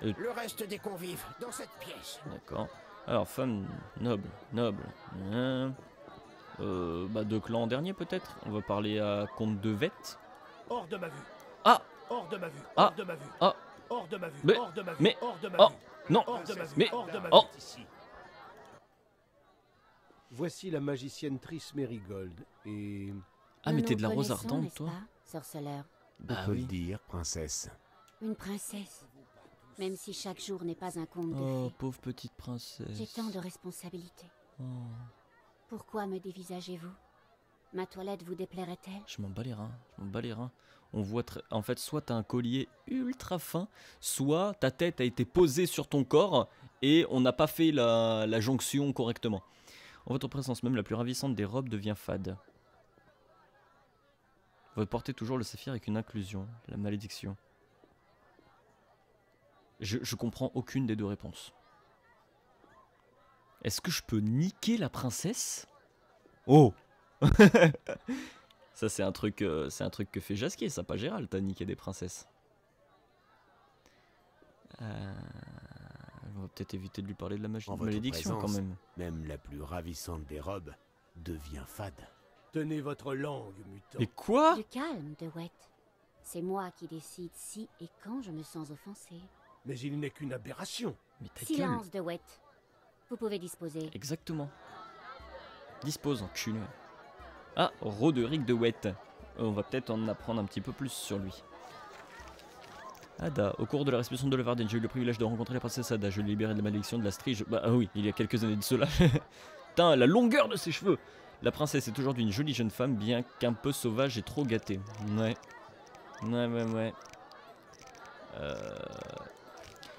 Le reste des convives dans cette pièce. D'accord. Alors, femme noble. Bah deux clans en dernier peut-être. On va parler à Comte de Vette. Hors de ma vue. Ah. Hors de ma vue. Ah. Hors de ma vue. Ah. Hors de ma vue. Mais. Hors de ma vue. Mais. Hors de ma Oh. vue. Non. Hors de ma vue. Mais. Hors de ma Oh. vue. Ici. Voici la magicienne Triss Merigold et... Ah mais t'es de la rose ardente toi? Sorceleur. On peut le dire, princesse. Une princesse. Même si chaque jour n'est pas un conte de Oh fées. pauvre petite princesse. J'ai tant de responsabilités. Oh. Pourquoi me dévisagez-vous? Ma toilette vous déplairait-elle? Je m'en bats les reins, On voit en fait soit t'as un collier ultra fin, soit ta tête a été posée sur ton corps et on n'a pas fait la jonction correctement. En votre présence même, la plus ravissante des robes devient fade. Vous portez toujours le saphir avec une inclusion, la malédiction. Je comprends aucune des deux réponses. Est-ce que je peux niquer la princesse? Oh. Ça c'est un truc que fait Jasquier, ça, pas Gérald, t'as niqué des princesses. On va peut-être éviter de lui parler de la En votre malédiction quand présence, même. Même la plus ravissante des robes devient fade. Tenez votre langue, mutant. Mais quoi? Du calme, De Wet. C'est moi qui décide si et quand je me sens offensée. Mais il n'est qu'une aberration. Mais ta gueule. Silence, De Wet. Vous pouvez disposer. Exactement. Dispose, enculé. Ah, Roderick de Wet. On va peut-être en apprendre un petit peu plus sur lui. Ada, au cours de la respiration de Levarden, j'ai eu le privilège de rencontrer la princesse Ada. Je l'ai libérée de la malédiction de la strige. Bah oui, il y a quelques années de cela. Putain, la longueur de ses cheveux. La princesse est aujourd'hui une jolie jeune femme, bien qu'un peu sauvage et trop gâtée. Ouais. Ouais.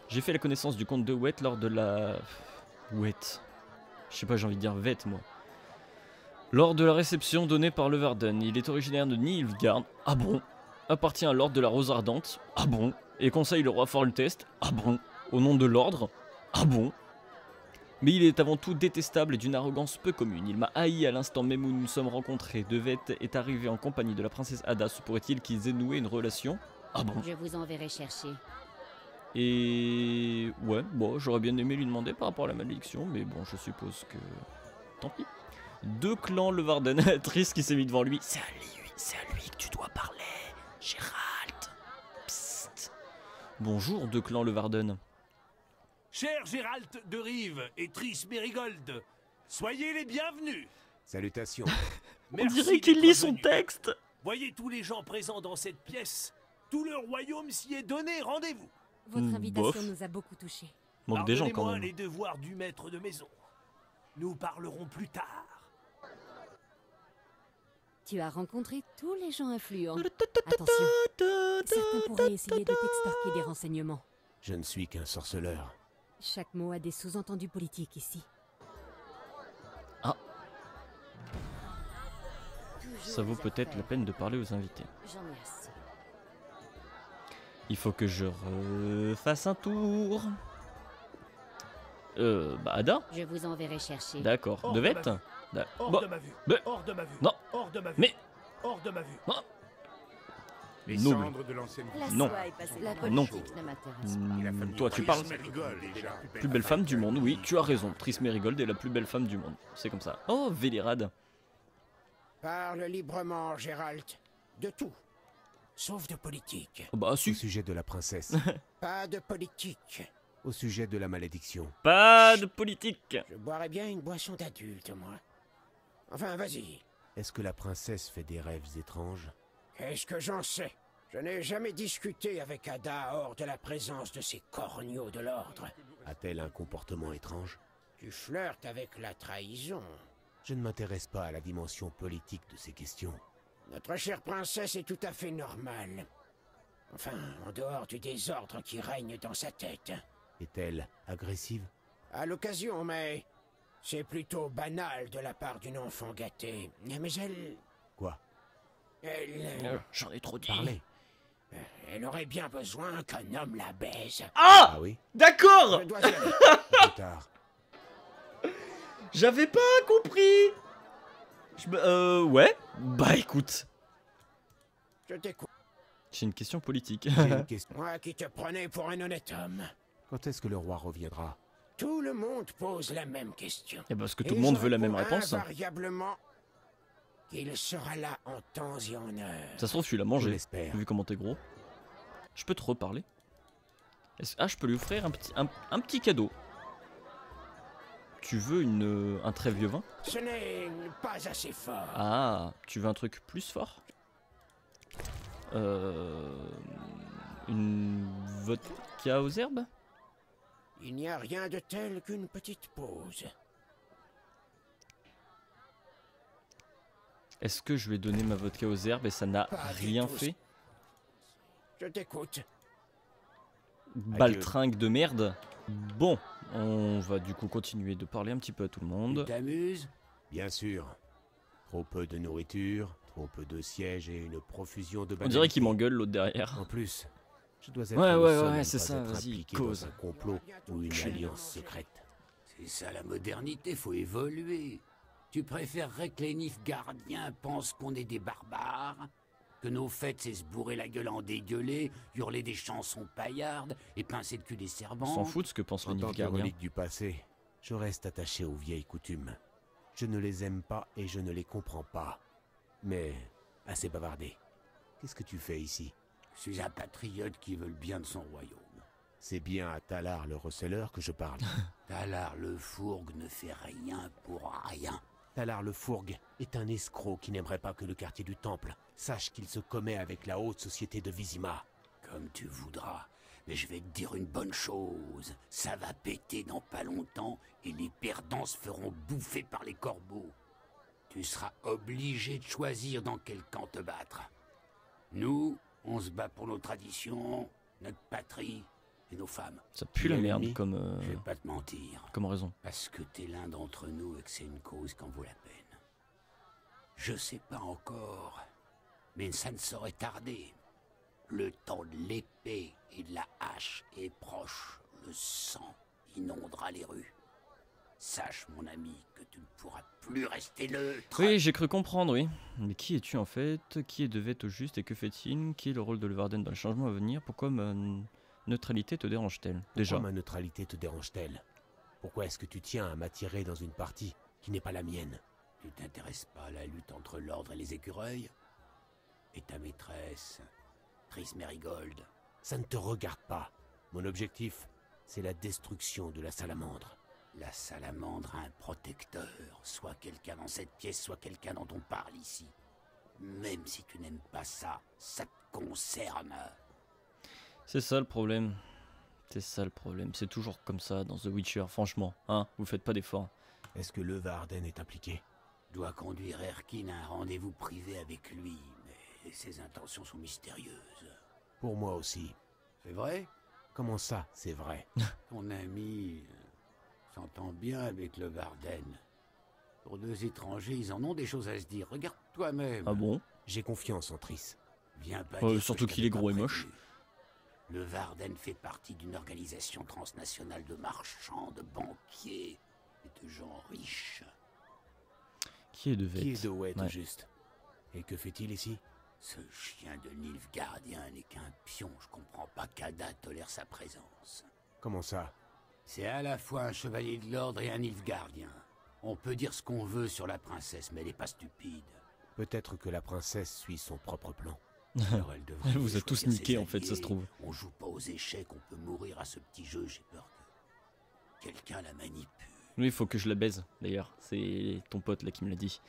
J'ai fait la connaissance du comte de Wet lors de la... Wet. Je sais pas, j'ai envie de dire Vette, moi. Lors de la réception donnée par Levarden, il est originaire de Nilfgaard. Ah bon? Appartient à l'ordre de la Rose Ardente. Ah bon? Et conseille le roi Forltest. Ah bon? Au nom de l'ordre. Ah bon? Mais il est avant tout détestable et d'une arrogance peu commune. Il m'a haï à l'instant même où nous nous sommes rencontrés. De Wet est arrivé en compagnie de la princesse Ada. Se pourrait-il qu'ils aient noué une relation? Ah bon? Je vous enverrai chercher. Et... ouais, bon, j'aurais bien aimé lui demander par rapport à la malédiction, mais bon, je suppose que... tant pis. Deux clans Levarden. Triss qui s'est mis devant lui. C'est à lui que tu dois parler, Gérald. Psst. Bonjour, deux clans Levarden. Cher Gérald de Rive et Triss Merigold, soyez les bienvenus. Salutations. On dirait qu'il lit son texte. Voyez tous les gens présents dans cette pièce. Tout le royaume s'y est donné, rendez-vous. Votre invitation bof. nous a beaucoup touchés. Manque des gens quand Pardonnez-moi même. les devoirs du maître de maison. Nous parlerons plus tard. Tu as rencontré tous les gens influents. Attention, certains pourraient essayer de t'extorquer des renseignements. Je ne suis qu'un sorceleur. Chaque mot a des sous-entendus politiques ici. Ah. Ça vaut peut-être la peine de parler aux invités. J'en ai assez. Il faut que je refasse un tour. Bah Ada. Je vous enverrai chercher. D'accord. Hors De de ma Wet. Hors Bah, de ma vue. mais- Hors de ma vue. Non. Hors de ma vue. Mais- Hors de ma vue. Les Noble. cendres de l'ancienne La Non. soie est passée. La Non. politique ne m'intéresse pas. La famille Toi, tu Triss parles. Merigold, déjà. Plus belle femme du monde, oui, tu as raison. Triss Merigold est la plus belle femme du monde. C'est comme ça. Oh, Vélirad. Parle librement, Gérald. De tout. Sauf de politique. Oh, bah Au si. sujet de la princesse. Pas de politique. Au sujet de la malédiction. Pas de politique. Je boirais bien une boisson d'adulte, moi. Enfin, vas-y. Est-ce que la princesse fait des rêves étranges? Qu'est-ce que j'en sais? Je n'ai jamais discuté avec Ada hors de la présence de ces corneaux de l'ordre. A-t-elle un comportement étrange? Tu flirtes avec la trahison. Je ne m'intéresse pas à la dimension politique de ces questions. Notre chère princesse est tout à fait normale. Enfin, en dehors du désordre qui règne dans sa tête. Est-elle agressive? À l'occasion, mais c'est plutôt banal de la part d'une enfant gâtée. Mais elle... Quoi? Elle... J'en ai trop dit. Parlez. Elle aurait bien besoin qu'un homme la baise. Ah, Ah oui? d'accord. Je dois y aller. Plus tard. J'avais pas compris. Ouais. Bah écoute. Je t'écoute. J'ai une question politique. J'ai une question. Moi qui te prenais pour un honnête homme. Quand est-ce que le roi reviendra? Tout le monde pose la même question. Et parce que Et tout le monde je veut la même réponds réponse. invariablement qu'il sera là en temps et en heure. Ça se trouve, tu l'as Je mangé. l'espère. Vu comment t'es gros. Je peux te reparler. Ah, je peux lui offrir un petit cadeau. Tu veux un très vieux vin? Ce n'est pas assez fort. Ah, tu veux un truc plus fort? Une vodka aux herbes? Il n'y a rien de tel qu'une petite pause. Est-ce que je vais donner ma vodka aux herbes et ça n'a Pas du rien tout. fait? Je t'écoute. Baltringue de merde. Bon, on va du coup continuer de parler un petit peu à tout le Tu monde. t'amuses? Bien sûr. Trop peu de nourriture, trop peu de sièges et une profusion de On dirait qu'il m'engueule l'autre derrière. En plus, je dois être Ouais, le ouais, seul à ouais, ne c'est pas ça, être vas-y, impliqué cause. dans un complot ou une alliance secrète. C'est ça la modernité, faut évoluer. Tu préférerais que les Nilfgaardiens pensent qu'on est des barbares? Que nos fêtes, c'est se bourrer la gueule en dégueuler, hurler des chansons paillardes et pincer le cul des On servants? s'en fout de ce que pensent les En tant que Nilfgaardiens. relique du passé, je reste attaché aux vieilles coutumes. Je ne les aime pas et je ne les comprends pas. Mais, assez bavardé. Qu'est-ce que tu fais ici? Je suis un patriote qui veut le bien de son royaume. C'est bien à Talar le receleur que je parle. Talar le Fourgue ne fait rien pour rien. Talar le Fourgue est un escroc qui n'aimerait pas que le quartier du Temple sache qu'il se commet avec la haute société de Vizima. Comme tu voudras, mais je vais te dire une bonne chose. Ça va péter dans pas longtemps et les perdants se feront bouffer par les corbeaux. Tu seras obligé de choisir dans quel camp te battre. Nous, on se bat pour nos traditions, notre patrie et nos femmes. Ça pue la merde L'ennemi, comme, je vais pas te mentir. comme raison. Parce que t'es l'un d'entre nous et que c'est une cause qui en vaut la peine. Je sais pas encore, mais ça ne saurait tarder. Le temps de l'épée et de la hache est proche. Le sang inondera les rues. Sache, mon ami, que tu ne pourras plus rester neutre. Oui, j'ai cru comprendre, oui. Mais qui es-tu en fait? Qui est Devet au juste et que fait-il? Qui est le rôle de Levarden dans le changement à venir? Pourquoi ma neutralité te dérange-t-elle? Déjà. Pourquoi ma neutralité te dérange-t-elle? Pourquoi est-ce que tu tiens à m'attirer dans une partie qui n'est pas la mienne? Tu t'intéresses pas à la lutte entre l'ordre et les écureuils? Et ta maîtresse, Triss Merigold? Ça ne te regarde pas. Mon objectif, c'est la destruction de la salamandre. La salamandre a un protecteur, soit quelqu'un dans cette pièce, soit quelqu'un dont on parle ici. Même si tu n'aimes pas ça, ça te concerne. C'est ça le problème. C'est ça le problème. C'est toujours comme ça dans The Witcher, franchement. Hein, vous faites pas d'efforts. Est-ce que Levarden est impliqué? Doit conduire Erkin à un rendez-vous privé avec lui, mais ses intentions sont mystérieuses. Pour moi aussi. C'est vrai? Comment ça, c'est vrai? Ton ami s'entend bien avec Levarden. Pour deux étrangers, ils en ont des choses à se dire. Regarde toi-même. Ah bon? J'ai confiance en Triss. Viens pas Ouais, dire surtout que je qu'il est t'avais gros et pas moche. prévenu. Levarden fait partie d'une organisation transnationale de marchands, de banquiers et de gens riches. Qui est Devet? Qui est Devet au Ouais. juste? Et que fait-il ici? Ce chien de Nilfgaardien n'est qu'un pion. Je comprends pas qu'Ada tolère sa présence. Comment ça? C'est à la fois un chevalier de l'ordre et un Nilfgaardien. On peut dire ce qu'on veut sur la princesse, mais elle est pas stupide. Peut-être que la princesse suit son propre plan. Alors elle devrait Elle vous a tous choisir ses niqué en fait, ça se alliés. trouve. On joue pas aux échecs, on peut mourir à ce petit jeu. J'ai peur que quelqu'un la manipule. Oui, il faut que je la baise, d'ailleurs. C'est ton pote là qui me l'a dit.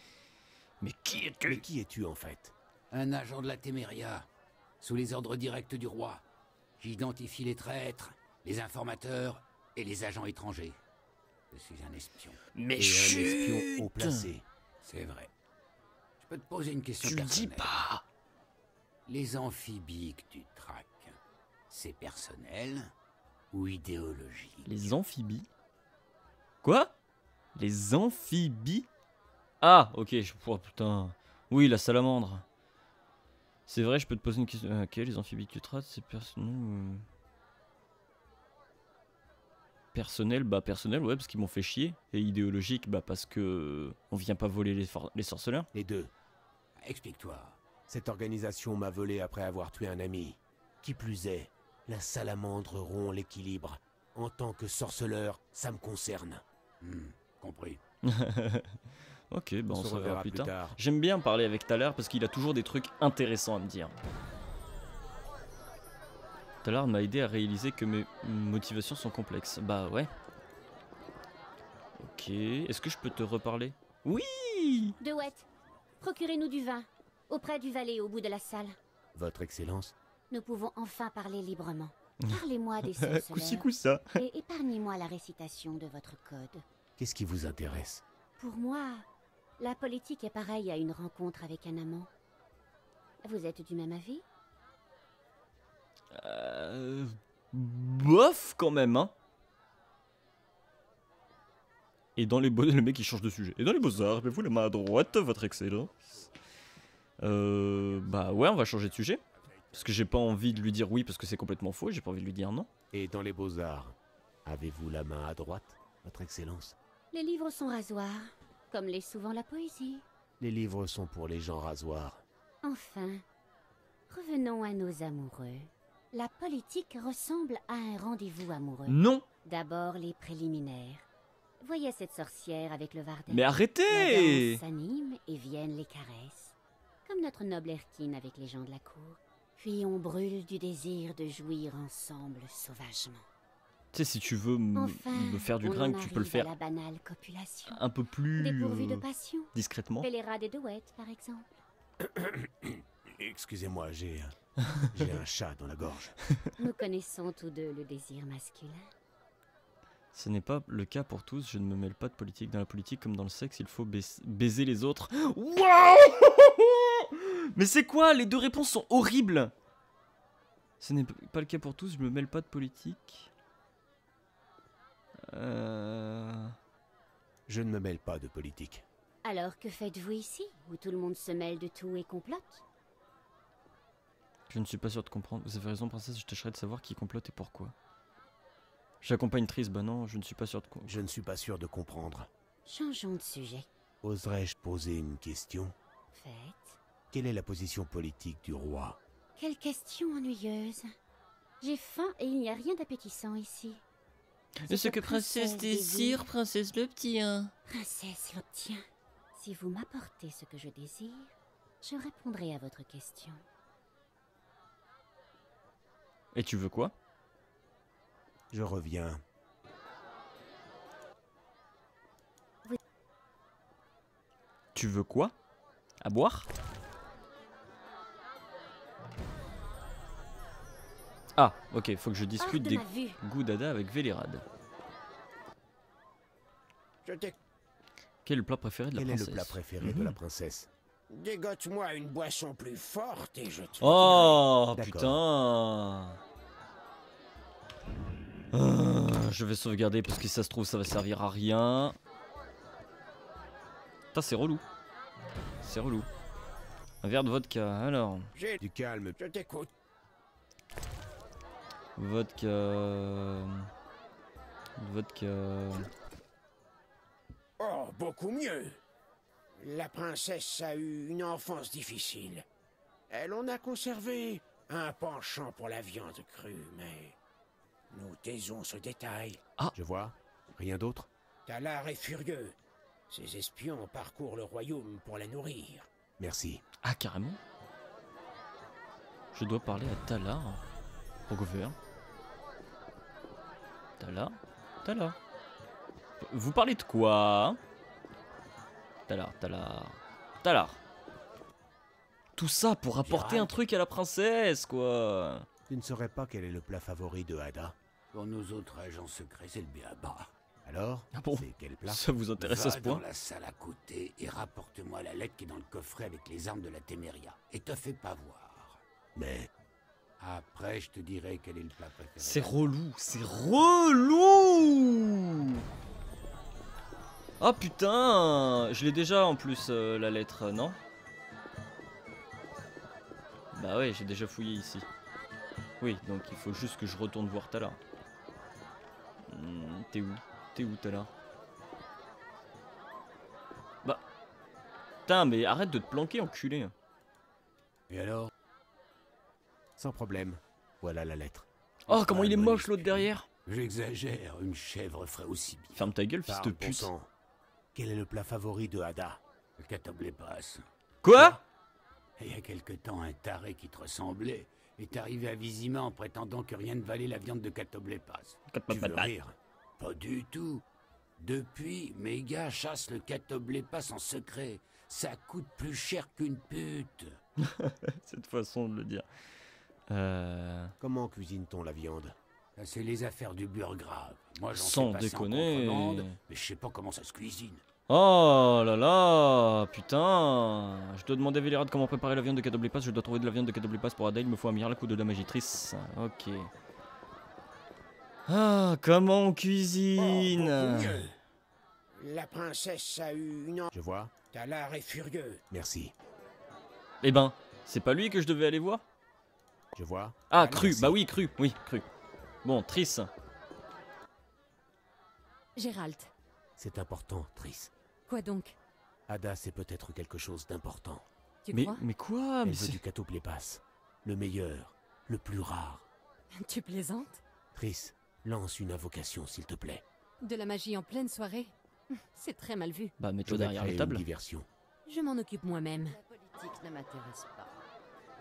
Mais qui es-tu? Mais qui es-tu en fait? Un agent de la Téméria, sous les ordres directs du roi. J'identifie les traîtres, les informateurs et les agents étrangers. Je suis un espion. Mais Et un chut! espion haut placé. C'est vrai. Je peux te poser une question Tu le dis personnelle. pas! Les amphibies que tu traques, c'est personnel ou idéologique? Les amphibies? Quoi? Les amphibies? Ah, ok, oh, putain. Oui, la salamandre. C'est vrai, je peux te poser une question. Ok, les amphibies que tu traites, c'est personnel ou... Personnel, bah personnel, ouais, parce qu'ils m'ont fait chier. Et idéologique, bah parce que on vient pas voler les sorceleurs. Les deux. Explique-toi. Cette organisation m'a volé après avoir tué un ami. Qui plus est, la salamandre rompt l'équilibre. En tant que sorceleur, ça me concerne. Compris. Ok, bah on se reverra plus tard. tard. J'aime bien parler avec Talar parce qu'il a toujours des trucs intéressants à me dire. Talar m'a aidé à réaliser que mes motivations sont complexes. Bah ouais. Ok, est-ce que je peux te reparler? Oui! Devet, procurez-nous du vin, auprès du valet au bout de la salle. Votre Excellence? Nous pouvons enfin parler librement. Parlez-moi des Coussi sorceleurs coussa. et épargnez-moi la récitation de votre code. Qu'est-ce qui vous intéresse? Pour moi, la politique est pareille à une rencontre avec un amant. Vous êtes du même avis? Bof quand même, hein. Et dans les beaux... Le mec il change de sujet. Et dans les beaux-arts, avez-vous la main à droite, votre excellence? Bah ouais, on va changer de sujet. Parce que j'ai pas envie de lui dire oui parce que c'est complètement faux, j'ai pas envie de lui dire non. Et dans les beaux-arts, avez-vous la main à droite? Votre Excellence. Les livres sont rasoirs, comme l'est souvent la poésie. Les livres sont pour les gens rasoirs. Enfin, revenons à nos amoureux. La politique ressemble à un rendez-vous amoureux. Non. D'abord les préliminaires. Voyez cette sorcière avec le Vardet. Mais arrêtez! La danse s'anime et viennent les caresses. Comme notre noble Erkin avec les gens de la cour. Puis on brûle du désir de jouir ensemble sauvagement. Tu sais, si tu veux Enfin, me faire du on drain, en tu peux le arrive faire à la banale copulation. un peu plus Dépourvu de passion. discrètement. Péléra des Douettes, par exemple. Excusez-moi, j'ai un chat dans la gorge. Nous connaissons tous deux le désir masculin. Ce n'est pas le cas pour tous, je ne me mêle pas de politique. Dans la politique comme dans le sexe, il faut baiser les autres. Waouh! Mais c'est quoi? Les deux réponses sont horribles. Ce n'est pas le cas pour tous, je me mêle pas de politique. Je ne me mêle pas de politique. Alors que faites-vous ici, où tout le monde se mêle de tout et complote? Je ne suis pas sûr de comprendre. Vous avez raison, princesse, je tâcherai de savoir qui complote et pourquoi. J'accompagne Triss, bah non, je ne suis pas sûr de comprendre. Je ne suis pas sûr de comprendre. Changeons de sujet. Oserais-je poser une question? Faites. Quelle est la position politique du roi? Quelle question ennuyeuse. J'ai faim et il n'y a rien d'appétissant ici. Et ce que princesse désire, princesse l'obtient. Princesse l'obtient. Si vous m'apportez ce que je désire, je répondrai à votre question. Et tu veux quoi? Je reviens. Tu veux quoi? À boire? Ah, ok, faut que je discute des goûts d'Ada avec Vélérad. Quel est le plat préféré de la princesse? Quel est le plat préféré de la princesse? Dégote-moi une boisson plus forte et je te Oh, dirai. putain. Je vais sauvegarder parce que si ça se trouve ça va servir à rien. Putain, c'est relou. C'est relou. Un verre de vodka, alors. Du calme. Je t'écoute. Vodka... Vodka... Oh, beaucoup mieux. La princesse a eu une enfance difficile. Elle en a conservé un penchant pour la viande crue, mais nous taisons ce détail. Ah, je vois. Rien d'autre? Talar est furieux. Ses espions parcourent le royaume pour la nourrir. Merci. Ah, carrément. Je dois parler à Talar. Au gouverneur. Talar. Vous parlez de quoi? Talar. Tout ça pour apporter un truc à la princesse, quoi. Tu ne saurais pas quel est le plat favori de Ada? Pour nous autres agents secrets, c'est le b.a.-ba. Alors, ah bon, c'est quel plat? Ça vous intéresse à ce point? Va dans la salle à côté et rapporte-moi la lettre qui est dans le coffret avec les armes de la Téméria. Et te fais pas voir. Mais... Après, je te dirai quel est le plat préféré. C'est relou, Oh putain, je l'ai déjà en plus la lettre, non? Bah ouais, j'ai déjà fouillé ici. Oui, donc il faut juste que je retourne voir Talar. T'es où Talar? Bah... Putain, mais arrête de te planquer, enculé. Et alors? Sans problème. Voilà la lettre. Oh, comment il est moche l'autre derrière. J'exagère, une chèvre ferait aussi bien. Ferme ta gueule, fils de pute. Bon, quel est le plat favori de Ada? Le catoblépas. Quoi? Il y a quelque temps, un taré qui te ressemblait est arrivé à Vizima en prétendant que rien ne valait la viande de catoblépas. Tu veux rire? Pas du tout. Depuis, mes gars chassent le catoblépas en secret. Ça coûte plus cher qu'une pute. Cette façon de le dire. Comment cuisine-t-on la viande? C'est les affaires du burgrave. Moi, j'en sans sais passer déconner. en contrebande, mais je sais pas comment ça se cuisine. Oh là là, putain. Je dois demander à Vélérad comment préparer la viande de catoblépas. Je dois trouver de la viande de catoblépas pour Ada. Il me faut un miracle ou de la magitrice. Ok. Ah, comment on cuisine? La princesse a eu une... Je vois. Talar est furieux. Merci. Eh ben, c'est pas lui que je devais aller voir? Je vois. Ah, cru, bah oui, cru, Bon, Triss. Gérald. C'est important, Triss. Quoi donc? Ada, c'est peut-être quelque chose d'important. Tu crois? Mais quoi? Elle Mais veut c'est... du catoplépas. Le meilleur, le plus rare. Tu plaisantes? Triss, lance une invocation, s'il te plaît. De la magie en pleine soirée? C'est très mal vu. Bah, mets-toi Je vais derrière la créer table. une diversion. Je m'en occupe moi-même. La politique ne m'intéresse pas.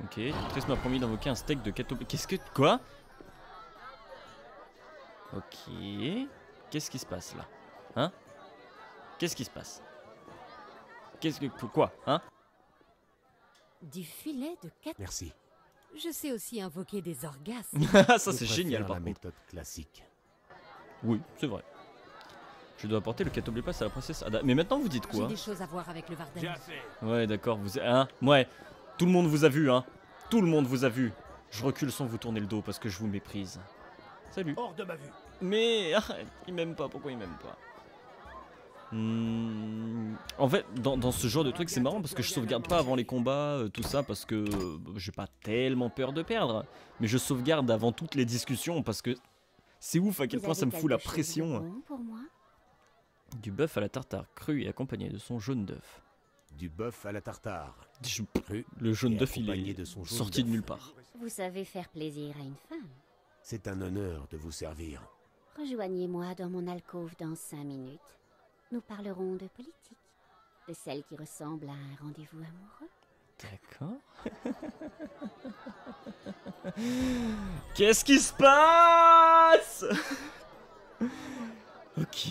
Ok, Triss m'a promis d'invoquer un steak de catoplépas. Qu'est-ce que... Quoi? Ok... Qu'est-ce qui se passe là? Hein? Qu'est-ce qui se passe? Qu'est-ce que... Quoi? Hein? Du filet de cat. Merci. Je sais aussi invoquer des orgasmes. Ça Je c'est génial préfère par la contre. méthode classique. Oui, c'est vrai. Je dois apporter le catoplépas à la princesse Ada. Mais maintenant vous dites J'ai quoi? des choses à voir avec le Varden. J'ai assez. Ouais d'accord, vous... Hein? Ouais. Tout le monde vous a vu, hein? Tout le monde vous a vu. Je recule sans vous tourner le dos parce que je vous méprise. Salut. Hors de ma vue. Mais... arrête, il m'aime pas, pourquoi il m'aime pas? En fait, dans ce genre de truc, c'est marrant parce que je sauvegarde pas avant les combats, tout ça, parce que j'ai pas tellement peur de perdre. Mais je sauvegarde avant toutes les discussions parce que c'est ouf à quel Vous point ça me avez fout la quelque chose de pression. bon pour moi? Du bœuf à la tartare cru et accompagné de son jaune d'œuf. Du bœuf à la tartare. Cru Le jaune et d'œuf, il accompagné est de son jaune sorti de d'œuf. nulle part. Vous savez faire plaisir à une femme. C'est un honneur de vous servir. Rejoignez-moi dans mon alcôve dans 5 minutes. Nous parlerons de politique, de celle qui ressemble à un rendez-vous amoureux. D'accord. Qu'est-ce qui se passe? Ok.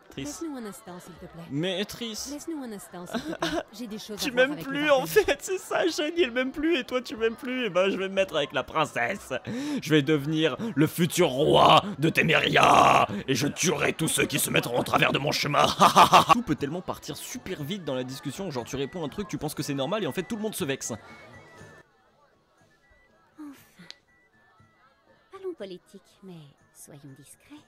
Triss. Laisse-nous un instant, s'il te plaît. Mais Triss. Laisse-nous un instant, s'il te plaît. J'ai des choses Tu à voir m'aimes avec le plus Varden. en fait, c'est ça, Shani elle m'aime plus et toi tu m'aimes plus, et ben je vais me mettre avec la princesse. Je vais devenir le futur roi de Téméria et je tuerai tous ceux qui se mettront en travers de mon chemin. Tout peut tellement partir super vite dans la discussion, genre tu réponds un truc, tu penses que c'est normal et en fait tout le monde se vexe. Enfin. Parlons politique, mais soyons discrets.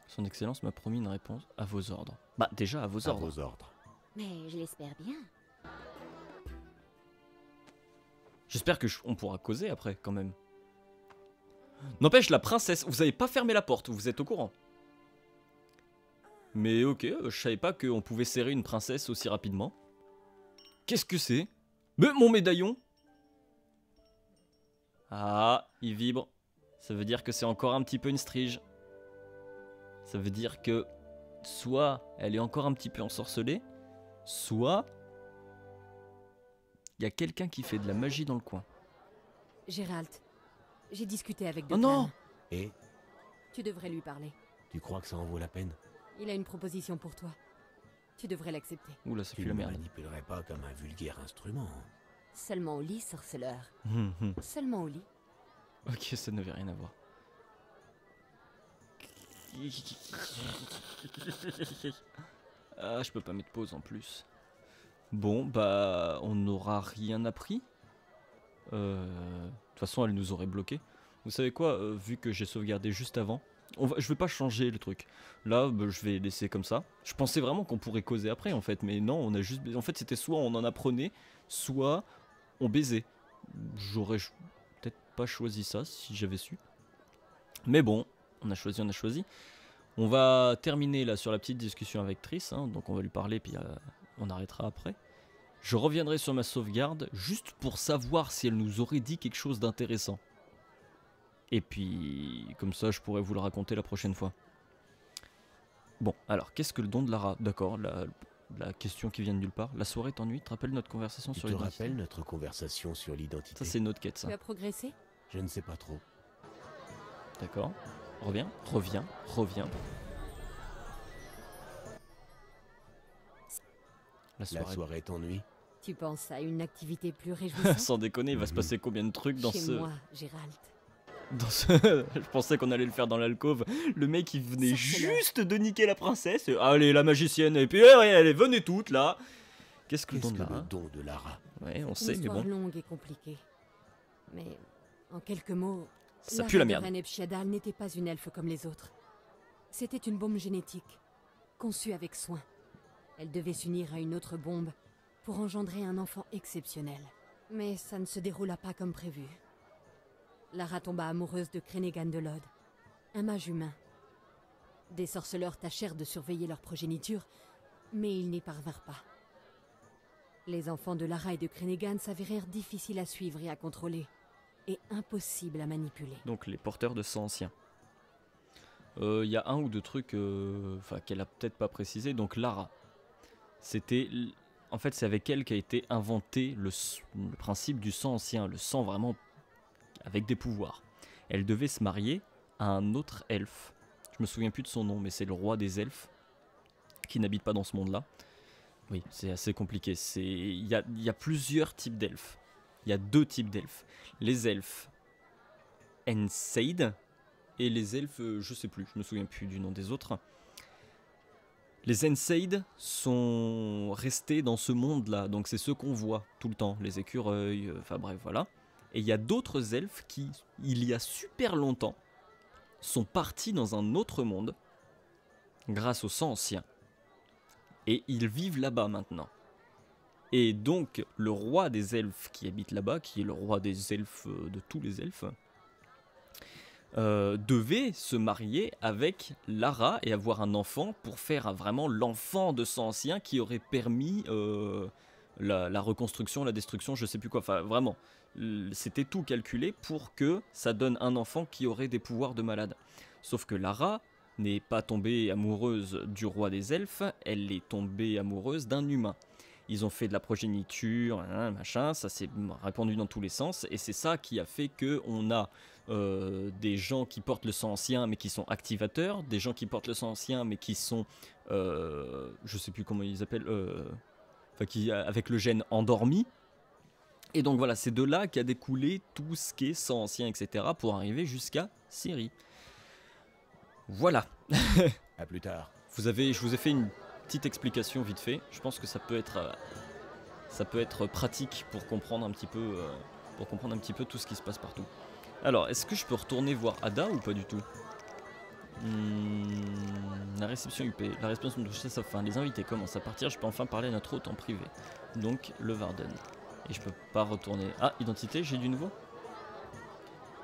Son Excellence m'a promis une réponse à vos ordres. Bah déjà à vos ordres. À vos ordres. Mais je l'espère bien. J'espère que on pourra causer après quand même. N'empêche la princesse, vous avez pas fermé la porte, vous êtes au courant. Mais ok, je savais pas qu'on pouvait serrer une princesse aussi rapidement. Qu'est-ce que c'est? Mais mon médaillon! Ah, il vibre. Ça veut dire que c'est encore un petit peu une strige. Ça veut dire que soit elle est encore un petit peu ensorcelée, soit il y a quelqu'un qui fait de la magie dans le coin. Gérald, j'ai discuté avec Oh non! Et Tu devrais lui parler. tu crois que ça en vaut la peine? Il a une proposition pour toi. Tu devrais l'accepter. Oula, ça Tu pue ne la me merde. manipulerais pas comme un vulgaire instrument. Seulement au lit, sorceleur. Ok, Seulement au lit. ça n'avait rien à voir. Ah, je peux pas mettre pause en plus. Bon, bah, on n'aura rien appris. De toute façon, elle nous aurait bloqué. Vous savez quoi, vu que j'ai sauvegardé juste avant, je vais pas changer le truc. Là, bah, je vais laisser comme ça. Je pensais vraiment qu'on pourrait causer après, en fait, mais non, on a juste. En fait, c'était soit on en apprenait, soit on baisait. J'aurais peut-être pas choisi ça si j'avais su. Mais bon, on a choisi, on a choisi. On va terminer là sur la petite discussion avec Triss, hein, donc on va lui parler puis on arrêtera après. Je reviendrai sur ma sauvegarde juste pour savoir si elle nous aurait dit quelque chose d'intéressant. Et puis comme ça je pourrais vous le raconter la prochaine fois. Bon, alors qu'est-ce que le don de Lara? D'accord, la question qui vient de nulle part. La soirée t'ennuie? Tu te rappelles notre conversation Tu sur te l'identité? rappelles notre conversation sur l'identité? Ça c'est une autre quête ça. Tu as progressé? Je ne sais pas trop. D'accord. Reviens. La La soirée t'ennuie? Tu penses à une activité plus réjouissante? Sans déconner, il va se passer combien de trucs dans Chez ce... moi, Gérald. Je pensais qu'on allait le faire dans l'alcôve. Le mec il venait juste de niquer la princesse. Allez, la magicienne. Et puis allez, venez toutes là. Qu'est-ce que le don de Lara? Le don de Lara. Ouais, on C'est sait, une mais histoire bon. longue et compliquée. Mais en quelques mots, Ça Lara pue la de merde. Renepshiadal n'était pas une elfe comme les autres. C'était une bombe génétique, conçue avec soin. Elle devait s'unir à une autre bombe pour engendrer un enfant exceptionnel. Mais ça ne se déroula pas comme prévu. Lara tomba amoureuse de Crenegan de Lod, un mage humain. Des sorceleurs tâchèrent de surveiller leur progéniture, mais ils n'y parvinrent pas. Les enfants de Lara et de Crenegan s'avérèrent difficiles à suivre et à contrôler, et impossibles à manipuler. Donc les porteurs de sang anciens. Il y a un ou deux trucs qu'elle a peut-être pas précisé. Donc Lara, c'était... En fait, c'est avec elle qu'a été inventé le principe du sang ancien, le sang vraiment avec des pouvoirs. Elle devait se marier à un autre elfe. Je me souviens plus de son nom, mais c'est le roi des elfes qui n'habite pas dans ce monde-là. Oui, c'est assez compliqué. Il y a plusieurs types d'elfes. Il y a 2 types d'elfes. Les elfes Enseid et les elfes, je sais plus, je me souviens plus du nom des autres. Les Enseid sont restés dans ce monde-là, donc c'est ceux qu'on voit tout le temps, les écureuils, enfin bref, voilà. Et il y a d'autres elfes qui, il y a super longtemps, sont partis dans un autre monde grâce au sang ancien. Et ils vivent là-bas maintenant. Et donc, le roi des elfes qui habite là-bas, qui est le roi des elfes, de tous les elfes, devait se marier avec Lara et avoir un enfant pour faire vraiment l'enfant de sang ancien qui aurait permis la reconstruction, la destruction, je sais plus quoi. Enfin, vraiment, c'était tout calculé pour que ça donne un enfant qui aurait des pouvoirs de malade. Sauf que Lara n'est pas tombée amoureuse du roi des elfes, elle est tombée amoureuse d'un humain. Ils ont fait de la progéniture, machin, ça s'est répandu dans tous les sens, et c'est ça qui a fait qu'on a des gens qui portent le sang ancien mais qui sont activateurs, des gens qui portent le sang ancien mais qui sont, je sais plus comment ils appellent, avec le gène endormi. Et donc voilà, c'est de là qu'a découlé tout ce qui est sang ancien, etc. pour arriver jusqu'à Ciri. Voilà. À plus tard. Je vous ai fait une petite explication vite fait. Je pense que ça peut être pratique pour comprendre un petit peu, tout ce qui se passe partout. Alors, est-ce que je peux retourner voir Ada ou pas du tout? La réception UP, la réception de chasse à fin. Les invités commencent à partir. Je peux enfin parler à notre hôte en privé. Donc le Varden. Et je peux pas retourner. Ah, identité, j'ai du nouveau.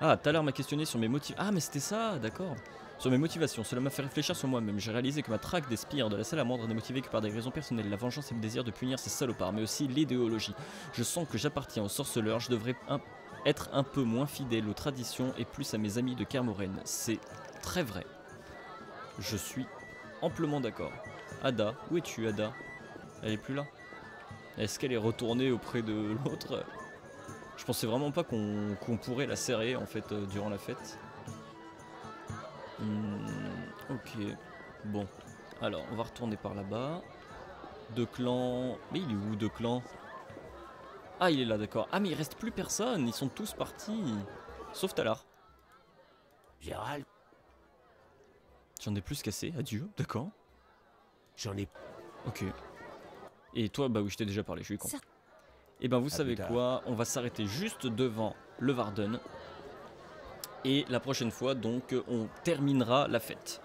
Ah, tout à l'heure m'a questionné sur mes motivations. Ah, mais c'était ça, d'accord. Sur mes motivations, cela m'a fait réfléchir sur moi-même. J'ai réalisé que ma traque des spires de la salamandre n'est motivée que par des raisons personnelles. La vengeance et le désir de punir ces salopards, mais aussi l'idéologie. Je sens que j'appartiens aux sorceleurs. Je devrais être un peu moins fidèle aux traditions et plus à mes amis de Kermoren. C'est très vrai. Je suis amplement d'accord. Ada, où es-tu, Ada? Elle est plus là? Est-ce qu'elle est retournée auprès de l'autre? Je pensais vraiment pas qu'on pourrait la serrer en fait durant la fête. Ok, bon. Alors, on va retourner par là-bas. 2 clans... Mais il est où 2 clans? Ah, il est là, d'accord. Ah, mais il reste plus personne, ils sont tous partis. Sauf Talar. Gérald? J'en ai plus cassé, adieu, d'accord. J'en ai... Ok. Et toi, bah oui, je t'ai déjà parlé, je suis con. Et ben vous savez quoi, on va s'arrêter juste devant le Varden. Et la prochaine fois, donc, on terminera la fête.